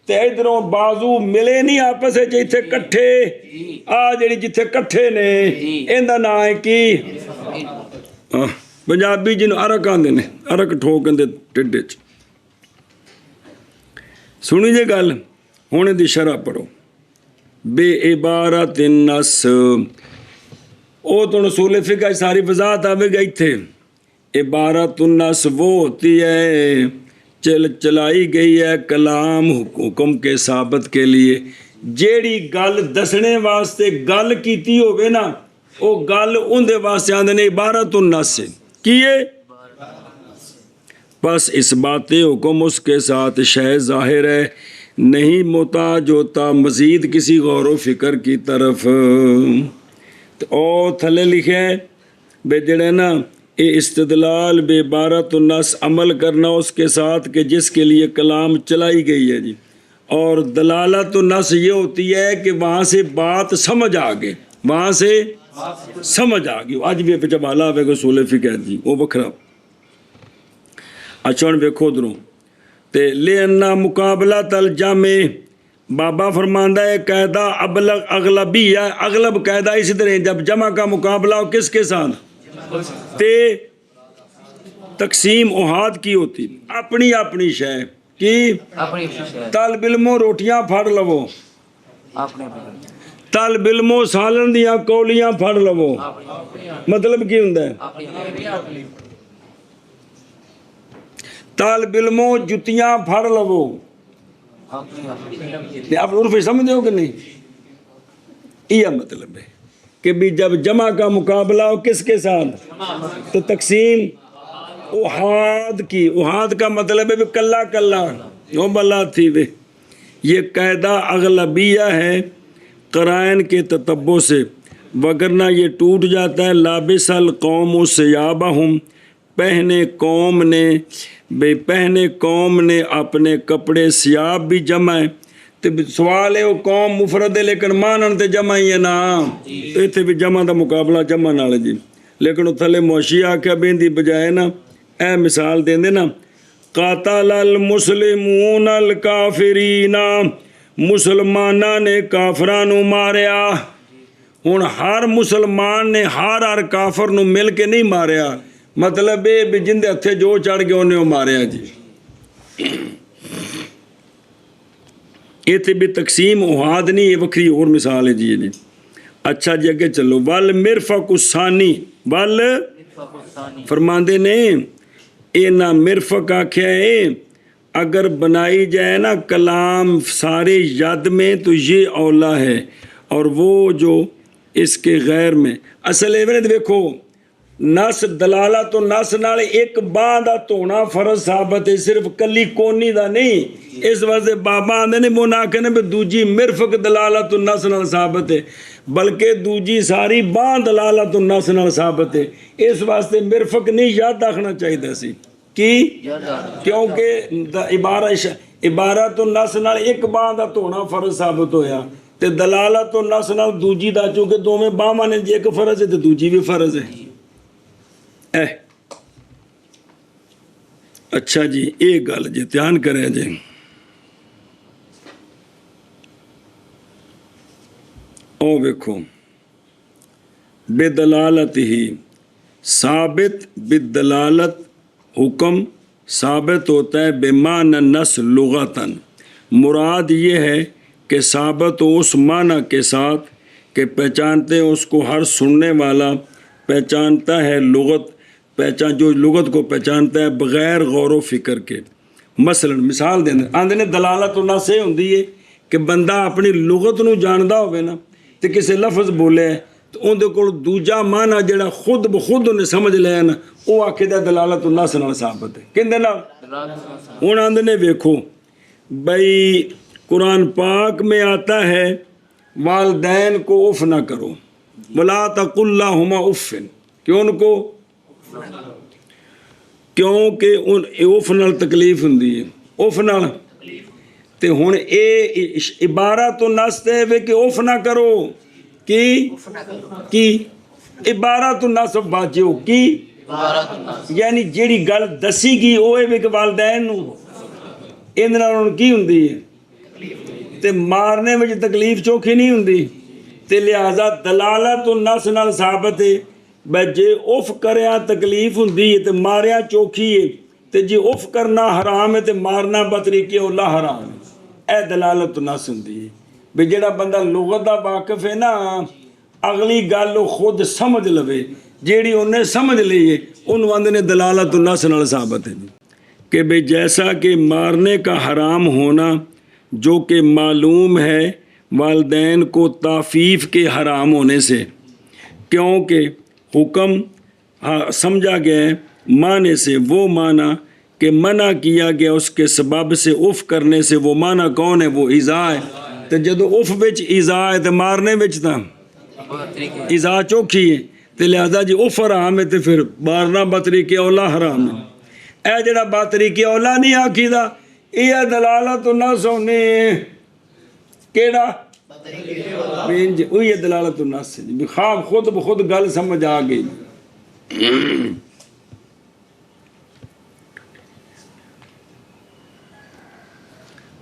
تے ادھروں بازو ملے نہیں آپس وچ ایتھے کٹھے آ جڑی جتھے کٹھے نے ایندا نام ہے کی پنجابی جن ارک آندے نے ارک ٹھوک دے ٹڈ وچ سنی جے گل ہن دی شرح پڑھو بے عبارت النص او تو اصول فقہ ساری وضاحت آوے گا ایتھے عبارت النص وہ ہوتی ہے چلائی گئی ہے کلام حکم کے ثابت کے لیے جیڑی گل دسنے واسطے گل کیتی ہوئے نا وہ گل اندے واسطے آندے نے عبارت النص کیے بس اس بات حکم اس کے ساتھ شے ظاہر ہے نہیں محتاج ہوتا مزید کسی غور و فکر کی طرف اور تھلے لکھے ہیں بے جڑے نا یہ استدلال بے عبارت النص عمل کرنا اس کے ساتھ کہ جس کے لیے کلام چلائی گئی ہے جی اور دلالت النص یہ ہوتی ہے کہ وہاں سے بات سمجھ آگے وہاں سے سمجھ آگے آج بھی جب حالہ آوے گا اصول فقہ جی وہ بکھرا اچھا ہن ویکھو دروں تے لینا مقابلہ الجامع بابا فرماندہ ہے قاعدہ ابلغ اغلبی ہے اغلب قاعدہ اسی طرح جب جمع کا مقابلہ ہو کس کے ساتھ تے تقسیم احاد کی ہوتی اپنی اپنی شے کی اپنی شے طالب علموں روٹیاں پھڑ لو اپنے ਤਲਬ ਇਲਮੋ ਸਾਲਣ ਦੀਆਂ ਕੌਲੀਆਂ ਫੜ ਲਵੋ, ਮਤਲਬ ਕੀ ਹੁੰਦਾ ਹੈ? ਤਲਬ ਇਲਮੋ ਜੁੱਤੀਆਂ ਫੜ ਲਵੋ। آپ عرف سمجھتے ہو کہ نہیں؟ یہ مطلب ہے کہ بھی جب جمع کا مقابلہ ہو کس کے ساتھ تو تقسیم احاد کی، احاد کا مطلب ہے کلا کلا وہ بلا تھی وے۔ یہ قاعدہ اغلبیہ ہے قرائن کے تتبع سے، وگرنہ یہ ٹوٹ جاتا ہے۔ لابس القوم ثیابہم، پہنے قوم نے اپنے کپڑے، سیاب بھی جمع ہے۔ تو سوال ہے وہ قوم مفرد ہے لیکن مانن تے جمع ہی ہے نا، تو اتنے بھی جمع دا مقابلہ جمع نال جی، لیکن وہ تھلے موشی آکھا بیندی بجائے نا اے مثال دیں دے نا، قاتل المسلمون الکافرین، مسلمانہ نے کافرانو ماریا۔ ہن ہر مسلمان نے ہر کافر نو مل کے نہیں ماریا، مطلب یہ بھی جن دے ہتھے جو چڑھ گئے انہیں ماریا جی۔ یہ تھے بھی تقسیم احاد نہیں، یہ وکری اور مثال ہے جی۔ اچھا جی اگے چلو، والمرفق الثانی، وال فرماندے نے اے نا مرفق آکھیا ہے اگر بنائی جائے نا کلام سارے ید میں تو یہ اولا ہے، اور وہ جو اس کے غیر میں اصل ایویں دیکھو نس دلالت و نس نال ایک باں دا دھونا فرض ثابت ہے، صرف کلی کونی دا نہیں۔ اس واسطے بابا آندے نے وہ نہ کہنے بھی دوجی مرفق دلالت و نس نال ثابت ہے، بلکہ دوجی ساری باں دلالت و نس نال ثابت ہے۔ اس واسطے مرفق نہیں یاد رکھنا چاہیے سی کی، کیونکہ عبارت و نس نال ایک باں دا دھونا فرض ثابت ہویا، تے دلالت و نس نال دوجی دا چونکہ دوویں باواں نے ایک فرض ہے تے دوجی بھی فرض ہے۔ اچھا جی ایک گل جی دھیان کرے جی، او ویکھو بدلالت ہی ثابت، بدلالت حکم ثابت ہوتا ہے بمعنی نص لغتاً، مراد یہ ہے کہ ثابت ہو اس معنی کے ساتھ کہ پہچانتے ہیں اس کو ہر سننے والا پہچانتا ہے، جو لغت کو پہچانتا ہے بغیر غور و فکر کے۔ مثلا مثال دیندے آندے نے دلالت و نص یہ ہوندی ہے کہ بندہ اپنی لغت نو جاندا ہوئے نا تے کسے لفظ بولے تو اون دے کول دوجا معنی جڑا خود بخود انہیں سمجھ لیا نا وہ آکھے دا دلالت و نص نال ثابت ہے۔ کہندے نا ہن آندے نے ویکھو بھئی قرآن پاک میں آتا ہے والدین کو اف نہ کرو، ولا تقل لہما اف، کیوں ان کو؟ کیونکہ اف نال تکلیف ہوندی ہے، اف نال تے ہن اے عبارت و نص تے کہ اف نہ کرو، کی عبارت و نص باجو کی یعنی جیڑی گل دسی گئی وہ ہے کہ والدین نو ان نال کی ہوندی ہے تے مارنے وچ تکلیف چوکھی نہیں ہوندی، تے لہذا دلالت و نص نال ثابت ہے بے جے اف کریا تکلیف ہوندی ہے تے ماریا چوکھی ہے، تے جے اف کرنا حرام ہے تے مارنا بطریقے اللہ حرام ہے۔ اے دلالت و نص ہوندی ہے بھی جڑا بندہ لغت دا واقف ہے نا اگلی گل وہ خود سمجھ لوے، جیڑی انہیں سمجھ لئیے انہوں آندے نے دلالت و نص نال ثابت ہے کہ بے جیسا کہ مارنے کا حرام ہونا جو کہ معلوم ہے والدین کو تعفیف کے حرام ہونے سے، کیونکہ حکم سمجھا گیا ہے معنی سے وہ معنی کہ منع کیا گیا اس کے سبب سے اف کرنے سے، وہ معنی کون ہے؟ وہ ایذا ہے۔ تو جدو اف بچ ایذا ہے تو مارنے بچ تا ایذا چوکھی ہے، تو لہذا جی اف حرام ہے تو پھر مارنا بطریقے اولا حرام ہے۔ اے جڑا بطریقے اولا نہیں آکھی دا یہ دلالت و نص ہونے کیڑا وہی دلالت و نص ہے، خواب خود بخود گل سمجھ آ گئی۔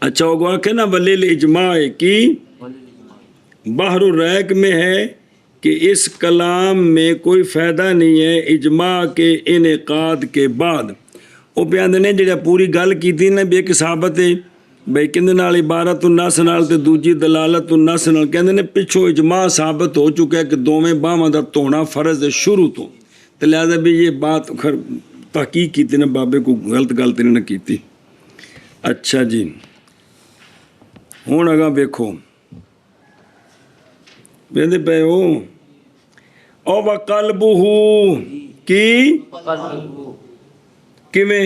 اچھا ہوگا کہ نا ولیل اجماع کی بحر الریق میں ہے کہ اس کلام میں کوئی فائدہ نہیں ہے اجماع کے انعقاد کے بعد۔ وہ بیان نے جڑا پوری گل کی تھی نا بھی ایک ثابت ہے ਬਈ ਕਿੰਦੇ ਨਾਲ ਇਬਾਰਤ ਨਸ ਨਾਲ ਤੇ ਦੂਜੀ ਦਲਾਲਤ ਨਸ ਨਾਲ। ਕਹਿੰਦੇ ਨੇ ਪਿੱਛੋਂ ਇਜਮਾ ਸਾਬਤ ਹੋ ਚੁੱਕਾ ਕਿ ਦੋਵੇਂ ਬਾਹਾਂ ਦਾ ਧੋਣਾ ਫਰਜ਼ ਹੈ ਸ਼ੁਰੂ ਤੋਂ, ਤੇ ਲਿਹਾਜ਼ਾ ਵੀ ਇਹ ਬਾਤ ਖਰ ਤਹਕੀਕ ਕੀਤੀ ਨੇ ਬਾਬੇ ਕੋ ਗਲਤ ਗੱਲ ਤੇ ਨਾ ਕੀਤੀ। ਅੱਛਾ ਜੀ, ਹੁਣ ਅਗਾ ਵੇਖੋ ਕਹਿੰਦੇ ਪਏ ਉਹ ਵਾ ਕਲਬੁਹੂ ਕੀ ਕਿਵੇਂ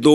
2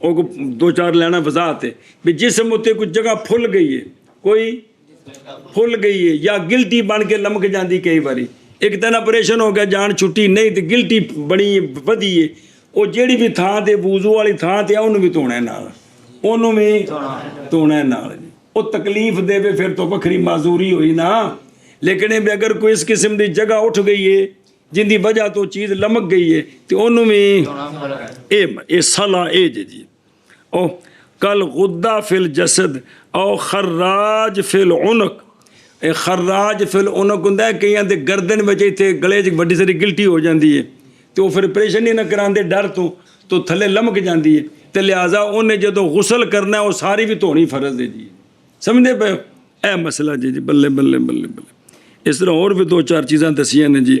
ਉਹ ਦੋ ਚਾਰ ਲੈਣਾ ਵਜ਼ਾਤ ਹੈ ਵੀ ਜਿਸਮ ਉੱਤੇ ਕੋਈ ਜਗ੍ਹਾ ਫੁੱਲ ਗਈ ਹੈ, ਕੋਈ ਫੁੱਲ ਗਈ ਹੈ ਜਾਂ ਗਿਲਟੀ ਬਣ ਕੇ ਲਮਕ ਜਾਂਦੀ ਕਈ ਵਾਰੀ। ਇੱਕ ਦਿਨ ਆਪਰੇਸ਼ਨ ਹੋ ਗਿਆ, ਜਾਨ ਛੁੱਟੀ ਨਹੀਂ ਤੇ ਗਿਲਟੀ ਬਣੀ ਵਧੀ ਹੈ, ਉਹ ਜਿਹੜੀ ਵੀ ਥਾਂ ਤੇ ਵੂਜ਼ੂ ਵਾਲੀ ਥਾਂ ਤੇ ਆ ਉਹਨੂੰ ਵੀ ਧੋਣਾ ਨਾਲ, ਉਹਨੂੰ ਵੀ ਧੋਣਾ ਨਾਲ ਜੀ। ਉਹ ਤਕਲੀਫ ਦੇਵੇ ਫਿਰ ਤੋਂ ਵੱਖਰੀ ਮਾਜ਼ੂਰੀ ਹੋਈ ਨਾ, ਲੇਕਿਨ ਇਹ ਵੀ ਅਗਰ ਕੋਈ ਇਸ ਕਿਸਮ ਦੀ ਜਗ੍ਹਾ ਉੱਠ ਗਈ ਹੈ ਜਿੰਦੀ ਵਜ੍ਹਾ ਤੋਂ ਚੀਜ਼ ਲਮਕ ਗਈ ਹੈ ਤੇ ਉਹਨੂੰ ਵੀ ਇਹ ਸਲਾਹ ਇਹ ਜੀ। ਉਹ ਕਲ ਗੁੱਦਾ ਫਿਲ ਜਸਦ ਔ ਖਰਾਜ ਫਿਲ ਉਨਕ, ਇਹ ਖਰਾਜ ਫਿਲ ਉਨਕ ਹੁੰਦਾ ਹੈ ਕਈਆਂ ਦੇ ਗਰਦਨ ਵਿੱਚ ਇੱਥੇ ਗਲੇ 'ਚ ਵੱਡੀ ਸਾਰੀ ਗਿਲਟੀ ਹੋ ਜਾਂਦੀ ਹੈ ਤੇ ਉਹ ਫਿਰ ਆਪਰੇਸ਼ਨ ਹੀ ਨਾ ਕਰਾਉਂਦੇ ਡਰ ਤੋਂ ਥੱਲੇ ਲਮਕ ਜਾਂਦੀ ਹੈ ਤੇ ਲਿਹਾਜ਼ਾ ਉਹਨੇ ਜਦੋਂ ਗੁਸਲ ਕਰਨਾ ਉਹ ਸਾਰੀ ਵੀ ਧੋਣੀ ਫਰਜ਼ ਹੈ ਜੀ। ਸਮਝਦੇ ਪਏ ਇਹ ਮਸਲਾ ਜੀ ਬੱਲੇ ਬੱਲੇ ਬੱਲੇ ਬੱਲੇ। ਇਸ ਤਰ੍ਹਾਂ ਹੋਰ ਵੀ ਦੋ ਚਾਰ ਚੀਜ਼ਾਂ ਦਸੀਆਂ ਨੇ ਜੀ।